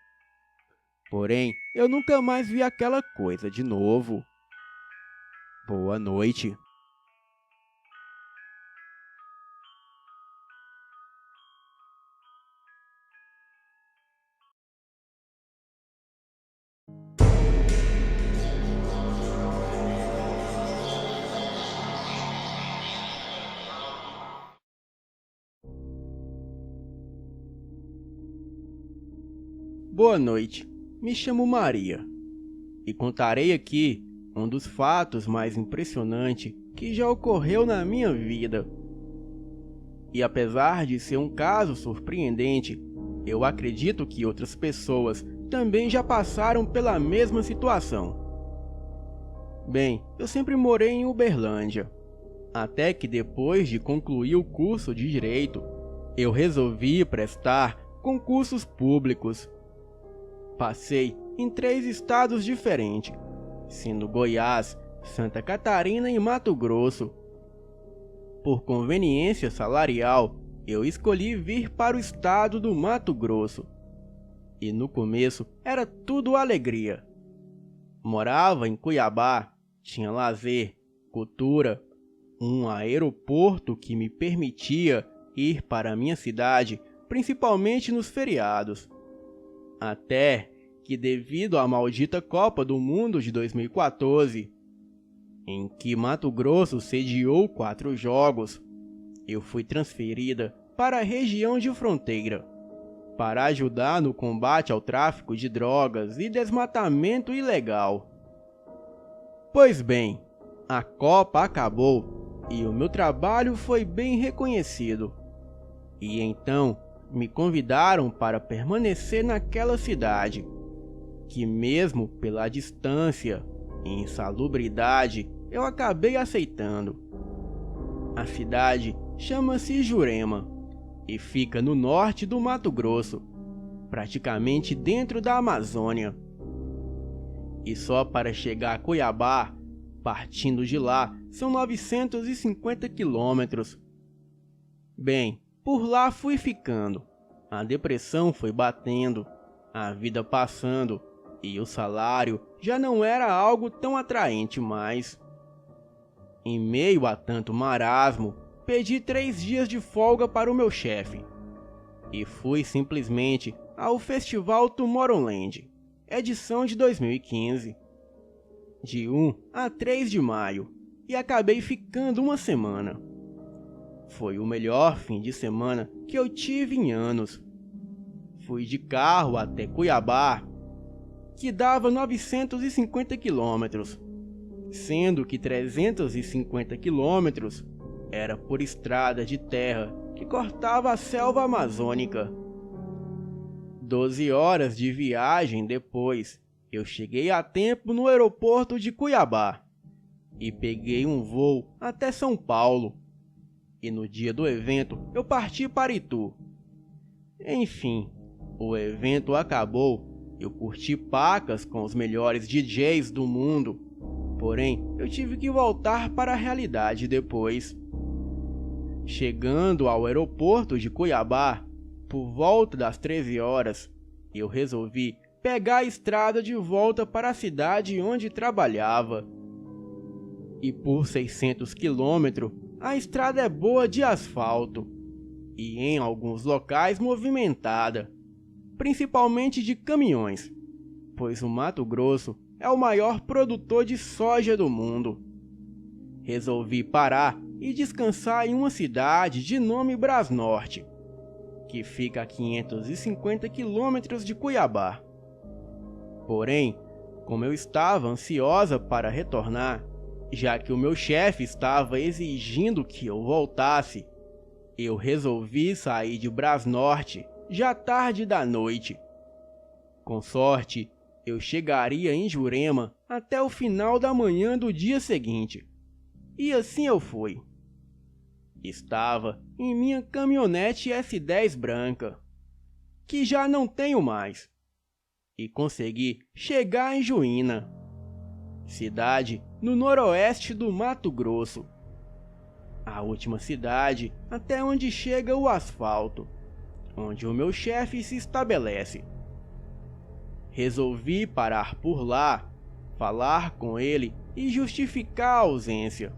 Porém, eu nunca mais vi aquela coisa de novo. Boa noite. Boa noite, me chamo Maria e contarei aqui um dos fatos mais impressionantes que já ocorreu na minha vida. E apesar de ser um caso surpreendente, eu acredito que outras pessoas também já passaram pela mesma situação. Bem, eu sempre morei em Uberlândia, até que depois de concluir o curso de Direito, eu resolvi prestar concursos públicos. Passei em 3 estados diferentes, sendo Goiás, Santa Catarina e Mato Grosso. Por conveniência salarial, eu escolhi vir para o estado do Mato Grosso. E no começo era tudo alegria. Morava em Cuiabá, tinha lazer, cultura, um aeroporto que me permitia ir para a minha cidade, principalmente nos feriados. Até que, devido à maldita Copa do Mundo de 2014, em que Mato Grosso sediou 4 jogos, eu fui transferida para a região de fronteira, para ajudar no combate ao tráfico de drogas e desmatamento ilegal. Pois bem, a Copa acabou e o meu trabalho foi bem reconhecido. E então me convidaram para permanecer naquela cidade, que mesmo pela distância e insalubridade eu acabei aceitando. A cidade chama-se Jurema e fica no norte do Mato Grosso, praticamente dentro da Amazônia. E só para chegar a Cuiabá, partindo de lá, são 950 quilômetros. Bem, por lá fui ficando, a depressão foi batendo, a vida passando e o salário já não era algo tão atraente mais. Em meio a tanto marasmo, pedi 3 dias de folga para o meu chefe e fui simplesmente ao Festival Tomorrowland, edição de 2015, de 1 a 3 de maio, e acabei ficando uma semana. Foi o melhor fim de semana que eu tive em anos. Fui de carro até Cuiabá, que dava 950 quilômetros, sendo que 350 quilômetros era por estrada de terra que cortava a selva amazônica. 12 horas de viagem depois, eu cheguei a tempo no aeroporto de Cuiabá e peguei um voo até São Paulo. E no dia do evento eu parti para Itu. Enfim, o evento acabou, eu curti pacas com os melhores DJs do mundo, porém eu tive que voltar para a realidade depois. Chegando ao aeroporto de Cuiabá, por volta das 13 horas, eu resolvi pegar a estrada de volta para a cidade onde trabalhava. E por 600 quilômetros, a estrada é boa de asfalto e em alguns locais movimentada, principalmente de caminhões, pois o Mato Grosso é o maior produtor de soja do mundo. Resolvi parar e descansar em uma cidade de nome Brasnorte, que fica a 550 quilômetros de Cuiabá. Porém, como eu estava ansiosa para retornar, já que o meu chefe estava exigindo que eu voltasse, eu resolvi sair de Brasnorte já tarde da noite. Com sorte, eu chegaria em Jurema até o final da manhã do dia seguinte. E assim eu fui. Estava em minha caminhonete S10 branca, que já não tenho mais, e consegui chegar em Juína, cidade no noroeste do Mato Grosso, a última cidade até onde chega o asfalto, onde o meu chefe se estabelece. Resolvi parar por lá, falar com ele e justificar a ausência.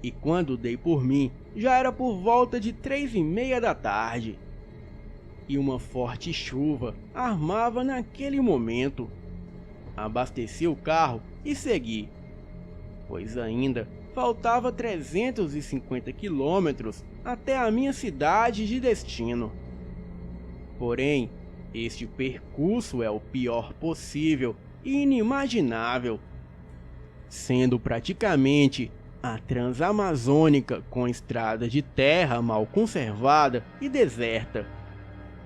E quando dei por mim, já era por volta de 3:30 da tarde. E uma forte chuva armava naquele momento. Abasteci o carro e segui, pois ainda faltava 350 quilômetros até a minha cidade de destino. Porém, este percurso é o pior possível e inimaginável, sendo praticamente a Transamazônica com estrada de terra mal conservada e deserta.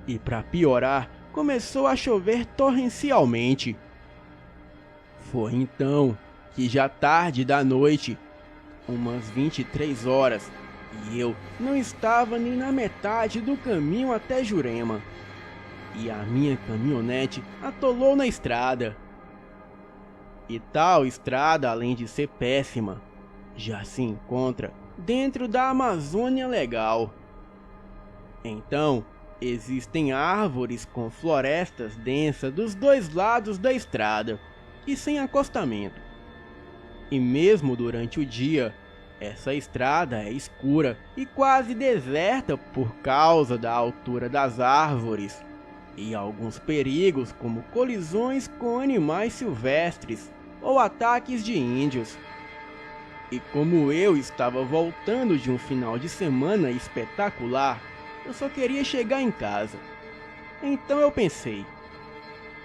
E para piorar, começou a chover torrencialmente. Foi então que já tarde da noite, umas 23 horas, e eu não estava nem na metade do caminho até Jurema. E a minha caminhonete atolou na estrada. E tal estrada, além de ser péssima, já se encontra dentro da Amazônia Legal. Então, existem árvores com florestas densas dos dois lados da estrada e sem acostamento. E mesmo durante o dia, essa estrada é escura e quase deserta por causa da altura das árvores e alguns perigos como colisões com animais silvestres ou ataques de índios. E como eu estava voltando de um final de semana espetacular, eu só queria chegar em casa. Então eu pensei,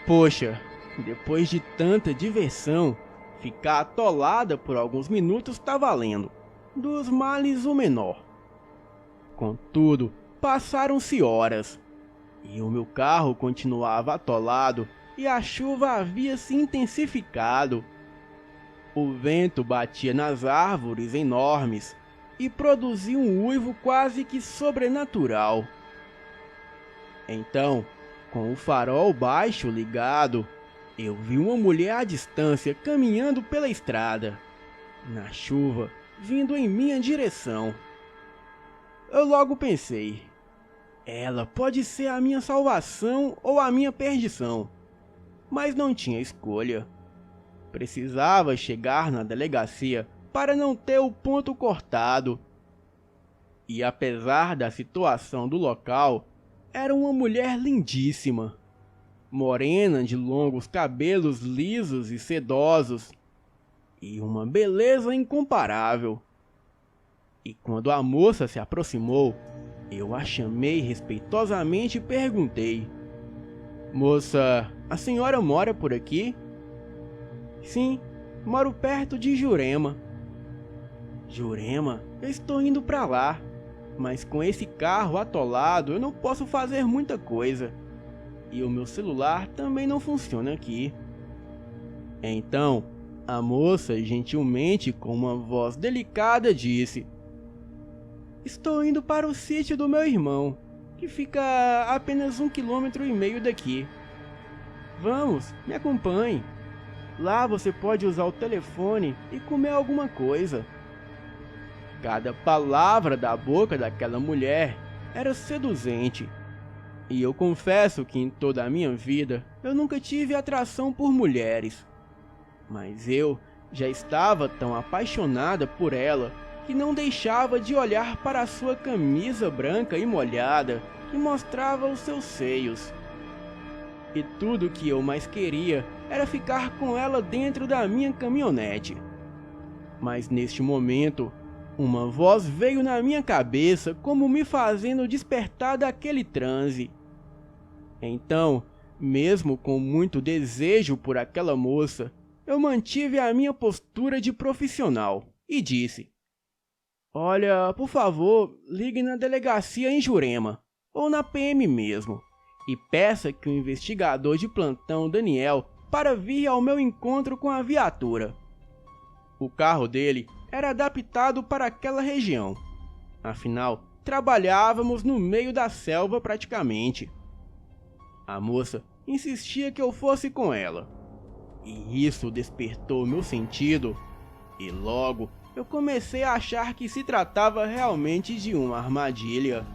poxa, depois de tanta diversão, ficar atolada por alguns minutos tá valendo. Dos males o menor. Contudo, passaram-se horas, e o meu carro continuava atolado e a chuva havia se intensificado. O vento batia nas árvores enormes e produzia um uivo quase que sobrenatural. Então, com o farol baixo ligado, eu vi uma mulher à distância caminhando pela estrada, na chuva, vindo em minha direção. Eu logo pensei, ela pode ser a minha salvação ou a minha perdição, mas não tinha escolha. Precisava chegar na delegacia para não ter o ponto cortado. E apesar da situação do local, era uma mulher lindíssima, morena de longos cabelos lisos e sedosos, e uma beleza incomparável. E quando a moça se aproximou, eu a chamei respeitosamente e perguntei: "Moça, a senhora mora por aqui?" "Sim, moro perto de Jurema." "Jurema? Eu estou indo para lá, mas com esse carro atolado eu não posso fazer muita coisa. E o meu celular também não funciona aqui." Então, a moça, gentilmente, com uma voz delicada, disse: "Estou indo para o sítio do meu irmão, que fica a apenas 1,5 km daqui. Vamos, me acompanhe. Lá você pode usar o telefone e comer alguma coisa." Cada palavra da boca daquela mulher era seduzente. E eu confesso que em toda a minha vida eu nunca tive atração por mulheres. Mas eu já estava tão apaixonada por ela que não deixava de olhar para a sua camisa branca e molhada que mostrava os seus seios. E tudo que eu mais queria era ficar com ela dentro da minha caminhonete. Mas neste momento, Uma voz veio na minha cabeça como me fazendo despertar daquele transe. Então, mesmo com muito desejo por aquela moça, eu mantive a minha postura de profissional e disse: "Olha, por favor, ligue na delegacia em Jurema, ou na PM mesmo, e peça que o investigador de plantão Daniel para vir ao meu encontro com a viatura." O carro dele era adaptado para aquela região. Afinal, trabalhávamos no meio da selva praticamente. A moça insistia que eu fosse com ela, e isso despertou meu sentido, e logo eu comecei a achar que se tratava realmente de uma armadilha.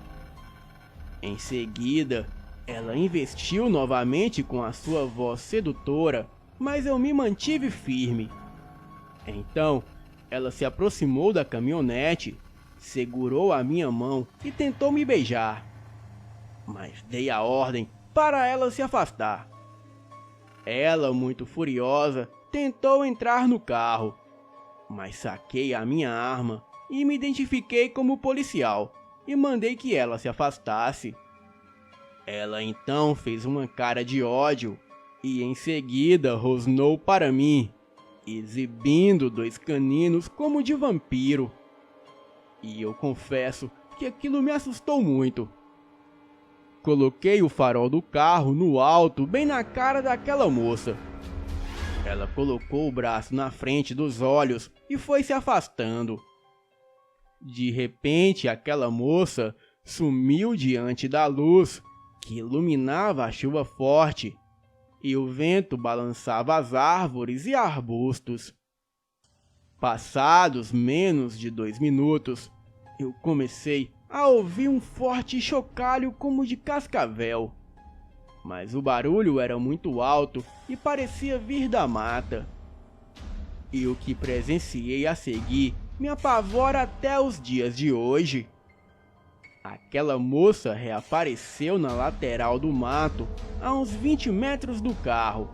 Em seguida, ela investiu novamente com a sua voz sedutora, mas eu me mantive firme. Então, ela se aproximou da caminhonete, segurou a minha mão e tentou me beijar, mas dei a ordem para ela se afastar. Ela, muito furiosa, tentou entrar no carro, mas saquei a minha arma e me identifiquei como policial e mandei que ela se afastasse. Ela então fez uma cara de ódio e em seguida rosnou para mim, exibindo 2 caninos como de vampiro. E eu confesso que aquilo me assustou muito. Coloquei o farol do carro no alto, bem na cara daquela moça. Ela colocou o braço na frente dos olhos e foi se afastando. De repente, aquela moça sumiu diante da luz que iluminava a chuva forte, e o vento balançava as árvores e arbustos. Passados menos de 2 minutos, eu comecei a ouvir um forte chocalho como de cascavel, mas o barulho era muito alto e parecia vir da mata. E o que presenciei a seguir me apavora até os dias de hoje. Aquela moça reapareceu na lateral do mato, a uns 20 metros do carro.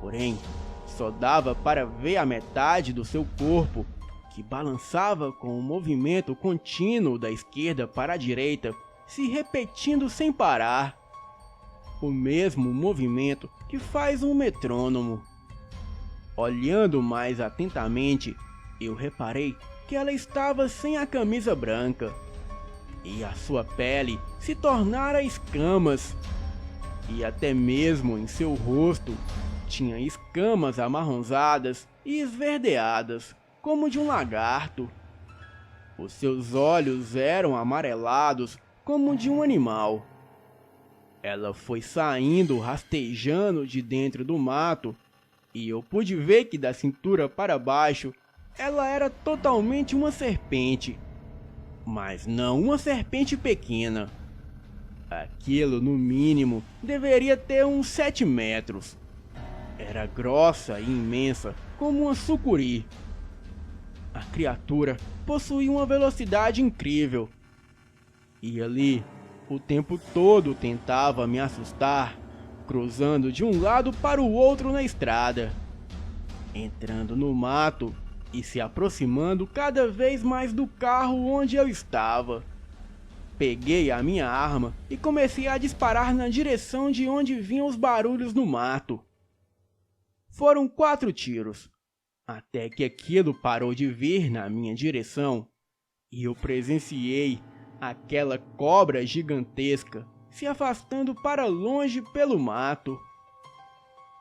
Porém, só dava para ver a metade do seu corpo, que balançava com um movimento contínuo da esquerda para a direita, se repetindo sem parar. O mesmo movimento que faz um metrônomo. Olhando mais atentamente, eu reparei que ela estava sem a camisa branca, e a sua pele se tornara escamas, e até mesmo em seu rosto tinha escamas amarronzadas e esverdeadas, como de um lagarto. Os seus olhos eram amarelados como de um animal. Ela foi saindo rastejando de dentro do mato, e eu pude ver que da cintura para baixo ela era totalmente uma serpente, mas não uma serpente pequena. Aquilo, no mínimo, deveria ter uns 7 metros. Era grossa e imensa, como uma sucuri. A criatura possuía uma velocidade incrível. E ali, o tempo todo tentava me assustar, cruzando de um lado para o outro na estrada, entrando no mato e se aproximando cada vez mais do carro onde eu estava. Peguei a minha arma e comecei a disparar na direção de onde vinham os barulhos no mato. Foram 4 tiros, até que aquilo parou de vir na minha direção, e eu presenciei aquela cobra gigantesca se afastando para longe pelo mato.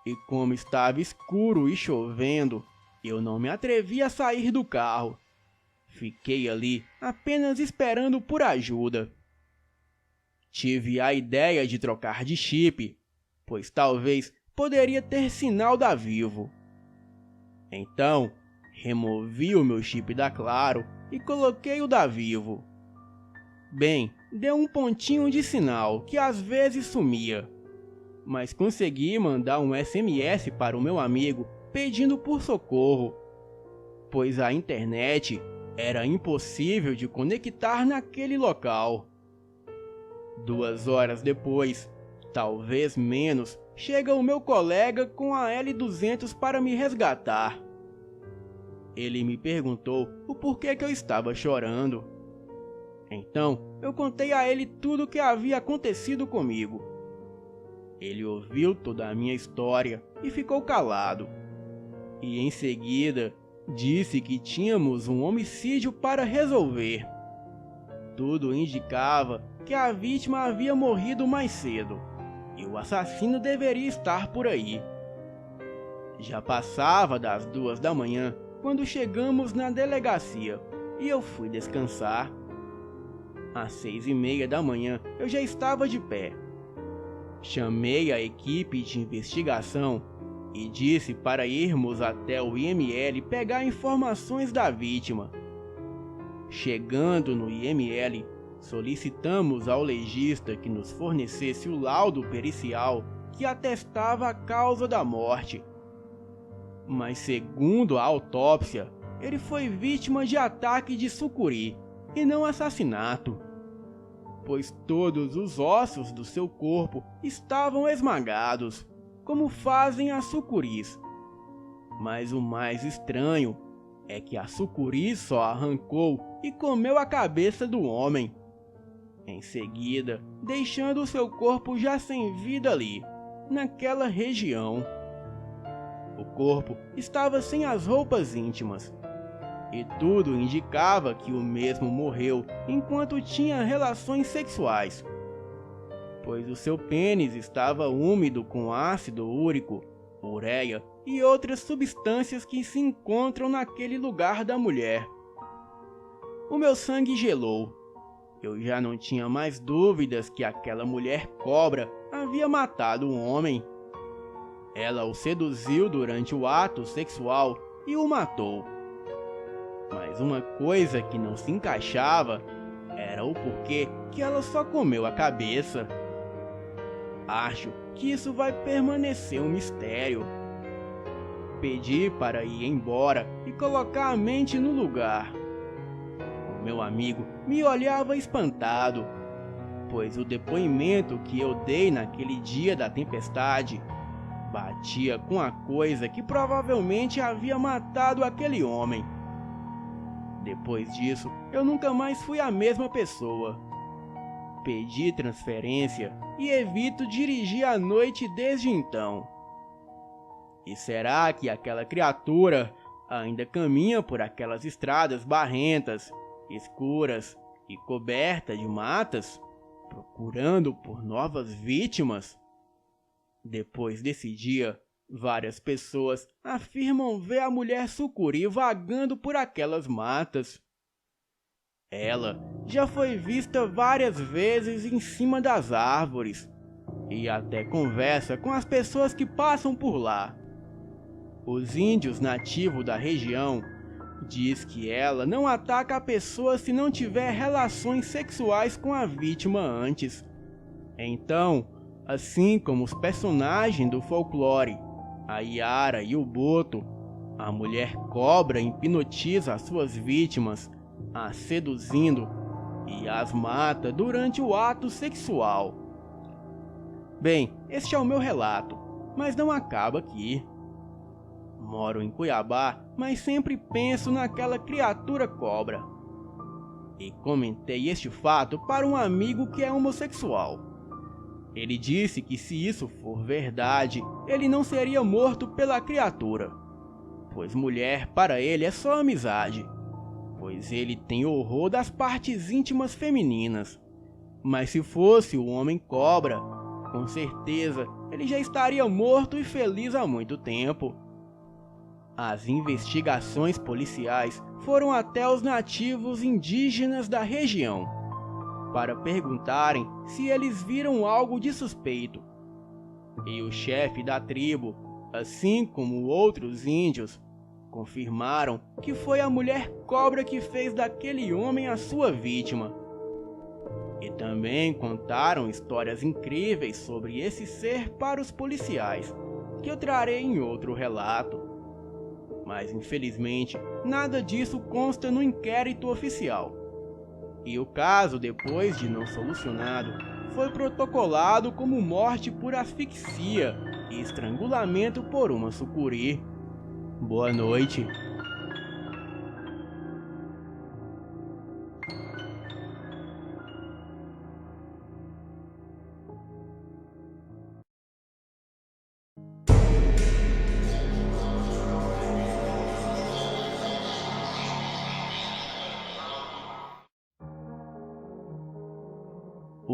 E como estava escuro e chovendo, eu não me atrevi a sair do carro. Fiquei ali apenas esperando por ajuda. Tive a ideia de trocar de chip, pois talvez poderia ter sinal da Vivo. Então, removi o meu chip da Claro e coloquei o da Vivo. Bem, deu um pontinho de sinal que às vezes sumia, mas consegui mandar um SMS para o meu amigo pedindo por socorro, pois a internet era impossível de conectar naquele local. 2 horas depois, talvez menos, chega o meu colega com a L200 para me resgatar. Ele me perguntou o porquê que eu estava chorando. Então, eu contei a ele tudo o que havia acontecido comigo. Ele ouviu toda a minha história e ficou calado. E em seguida, disse que tínhamos um homicídio para resolver. Tudo indicava que a vítima havia morrido mais cedo e o assassino deveria estar por aí. Já passava das 2 da manhã quando chegamos na delegacia e eu fui descansar. Às 6:30 da manhã eu já estava de pé. Chamei a equipe de investigação e disse para irmos até o IML pegar informações da vítima. Chegando no IML, solicitamos ao legista que nos fornecesse o laudo pericial que atestava a causa da morte. Mas segundo a autópsia, ele foi vítima de ataque de sucuri e não assassinato, pois todos os ossos do seu corpo estavam esmagados, como fazem as sucuris. Mas o mais estranho é que a sucuri só arrancou e comeu a cabeça do homem, em seguida deixando seu corpo já sem vida ali, naquela região. O corpo estava sem as roupas íntimas, e tudo indicava que o mesmo morreu enquanto tinha relações sexuais, pois o seu pênis estava úmido com ácido úrico, ureia e outras substâncias que se encontram naquele lugar da mulher. O meu sangue gelou. Eu já não tinha mais dúvidas que aquela mulher cobra havia matado um homem. Ela o seduziu durante o ato sexual e o matou. Mas uma coisa que não se encaixava era o porquê que ela só comeu a cabeça. Acho que isso vai permanecer um mistério. Pedi para ir embora e colocar a mente no lugar. O meu amigo me olhava espantado, pois o depoimento que eu dei naquele dia da tempestade batia com a coisa que provavelmente havia matado aquele homem. Depois disso, eu nunca mais fui a mesma pessoa. Pedi transferência e evito dirigir à noite desde então. E será que aquela criatura ainda caminha por aquelas estradas barrentas, escuras e cobertas de matas, procurando por novas vítimas? Depois desse dia, várias pessoas afirmam ver a mulher sucuri vagando por aquelas matas. Ela já foi vista várias vezes em cima das árvores e até conversa com as pessoas que passam por lá. Os índios nativos da região diz que ela não ataca a pessoa se não tiver relações sexuais com a vítima antes. Então, assim como os personagens do folclore, a Yara e o Boto, a mulher cobra hipnotiza as suas vítimas, as seduzindo e as mata durante o ato sexual. Bem, este é o meu relato, mas não acaba aqui. Moro em Cuiabá, mas sempre penso naquela criatura cobra. E comentei este fato para um amigo que é homossexual. Ele disse que se isso for verdade, ele não seria morto pela criatura, pois mulher para ele é só amizade, pois ele tem horror das partes íntimas femininas. Mas se fosse o homem cobra, com certeza ele já estaria morto e feliz há muito tempo. As investigações policiais foram até os nativos indígenas da região, para perguntarem se eles viram algo de suspeito. E o chefe da tribo, assim como outros índios, confirmaram que foi a mulher cobra que fez daquele homem a sua vítima. E também contaram histórias incríveis sobre esse ser para os policiais, que eu trarei em outro relato. Mas infelizmente, nada disso consta no inquérito oficial. E o caso, depois de não solucionado, foi protocolado como morte por asfixia e estrangulamento por uma sucuri. Boa noite.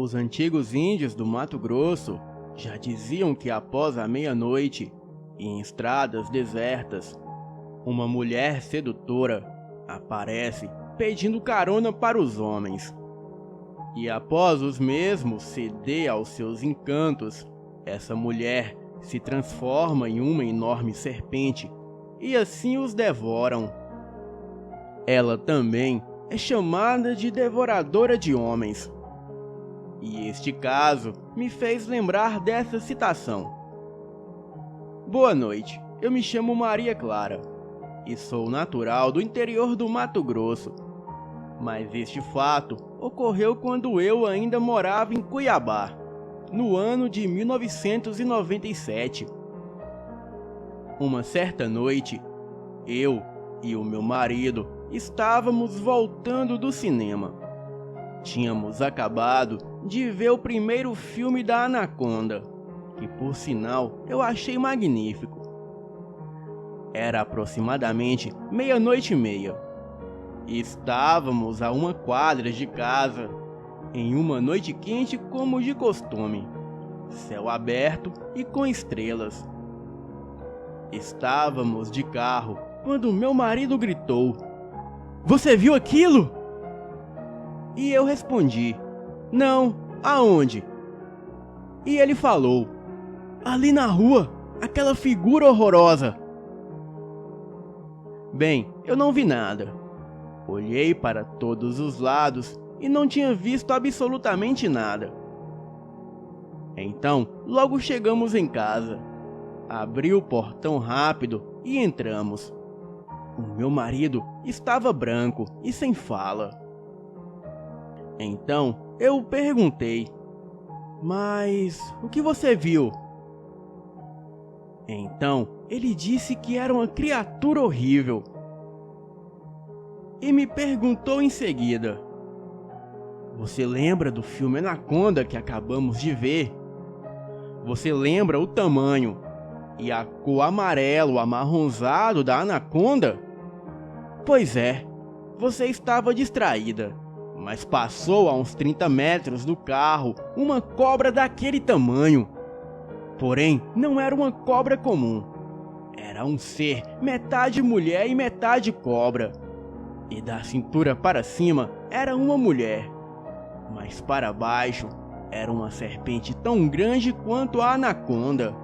Os antigos índios do Mato Grosso já diziam que após a meia-noite, em estradas desertas, uma mulher sedutora aparece pedindo carona para os homens. E após os mesmos ceder aos seus encantos, essa mulher se transforma em uma enorme serpente e assim os devoram. Ela também é chamada de devoradora de homens. E este caso me fez lembrar dessa citação. Boa noite, eu me chamo Maria Clara e sou natural do interior do Mato Grosso. Mas este fato ocorreu quando eu ainda morava em Cuiabá, no ano de 1997. Uma certa noite, eu e o meu marido estávamos voltando do cinema. Tínhamos acabado de ver o primeiro filme da Anaconda, que por sinal eu achei magnífico. Era aproximadamente 00:30. Estávamos a uma quadra de casa, em uma noite quente como de costume, céu aberto e com estrelas. Estávamos de carro quando meu marido gritou: "Você viu aquilo?" E eu respondi: "Não, aonde?" E ele falou: "Ali na rua, aquela figura horrorosa." Bem, eu não vi nada. Olhei para todos os lados e não tinha visto absolutamente nada. Então, logo chegamos em casa. Abri o portão rápido e entramos. O meu marido estava branco e sem fala. Então, eu perguntei: "Mas o que você viu?" Então, ele disse que era uma criatura horrível. E me perguntou em seguida: "Você lembra do filme Anaconda que acabamos de ver? Você lembra o tamanho e a cor amarelo amarronzado da anaconda? Pois é, você estava distraída, mas passou a uns 30 metros do carro uma cobra daquele tamanho. Porém, não era uma cobra comum. Era um ser metade mulher e metade cobra. E da cintura para cima era uma mulher, mas para baixo era uma serpente tão grande quanto a anaconda."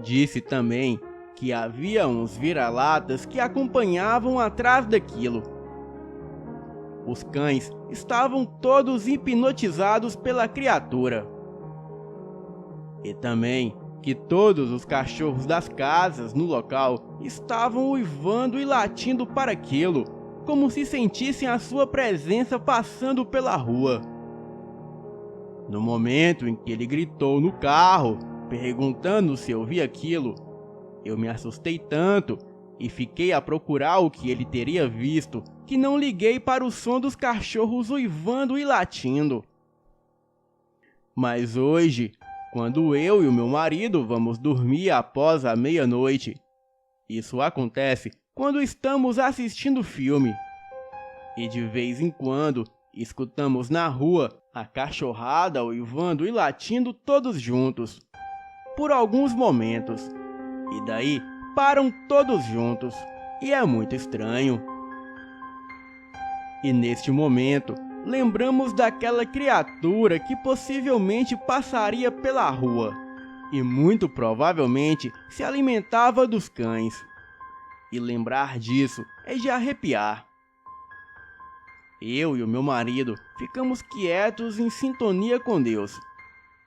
Disse também que havia uns vira-latas que acompanhavam atrás daquilo. Os cães estavam todos hipnotizados pela criatura. E também que todos os cachorros das casas no local estavam uivando e latindo para aquilo, como se sentissem a sua presença passando pela rua. No momento em que ele gritou no carro, perguntando se eu vi aquilo, eu me assustei tanto e fiquei a procurar o que ele teria visto, que não liguei para o som dos cachorros uivando e latindo. Mas hoje, quando eu e o meu marido vamos dormir após a meia-noite, isso acontece quando estamos assistindo filme. E de vez em quando, escutamos na rua a cachorrada uivando e latindo todos juntos, por alguns momentos. E daí, param todos juntos, e é muito estranho. E neste momento, lembramos daquela criatura que possivelmente passaria pela rua e muito provavelmente se alimentava dos cães. E lembrar disso é de arrepiar. Eu e o meu marido ficamos quietos em sintonia com Deus,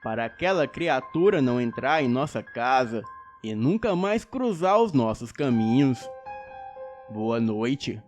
para aquela criatura não entrar em nossa casa e nunca mais cruzar os nossos caminhos. Boa noite.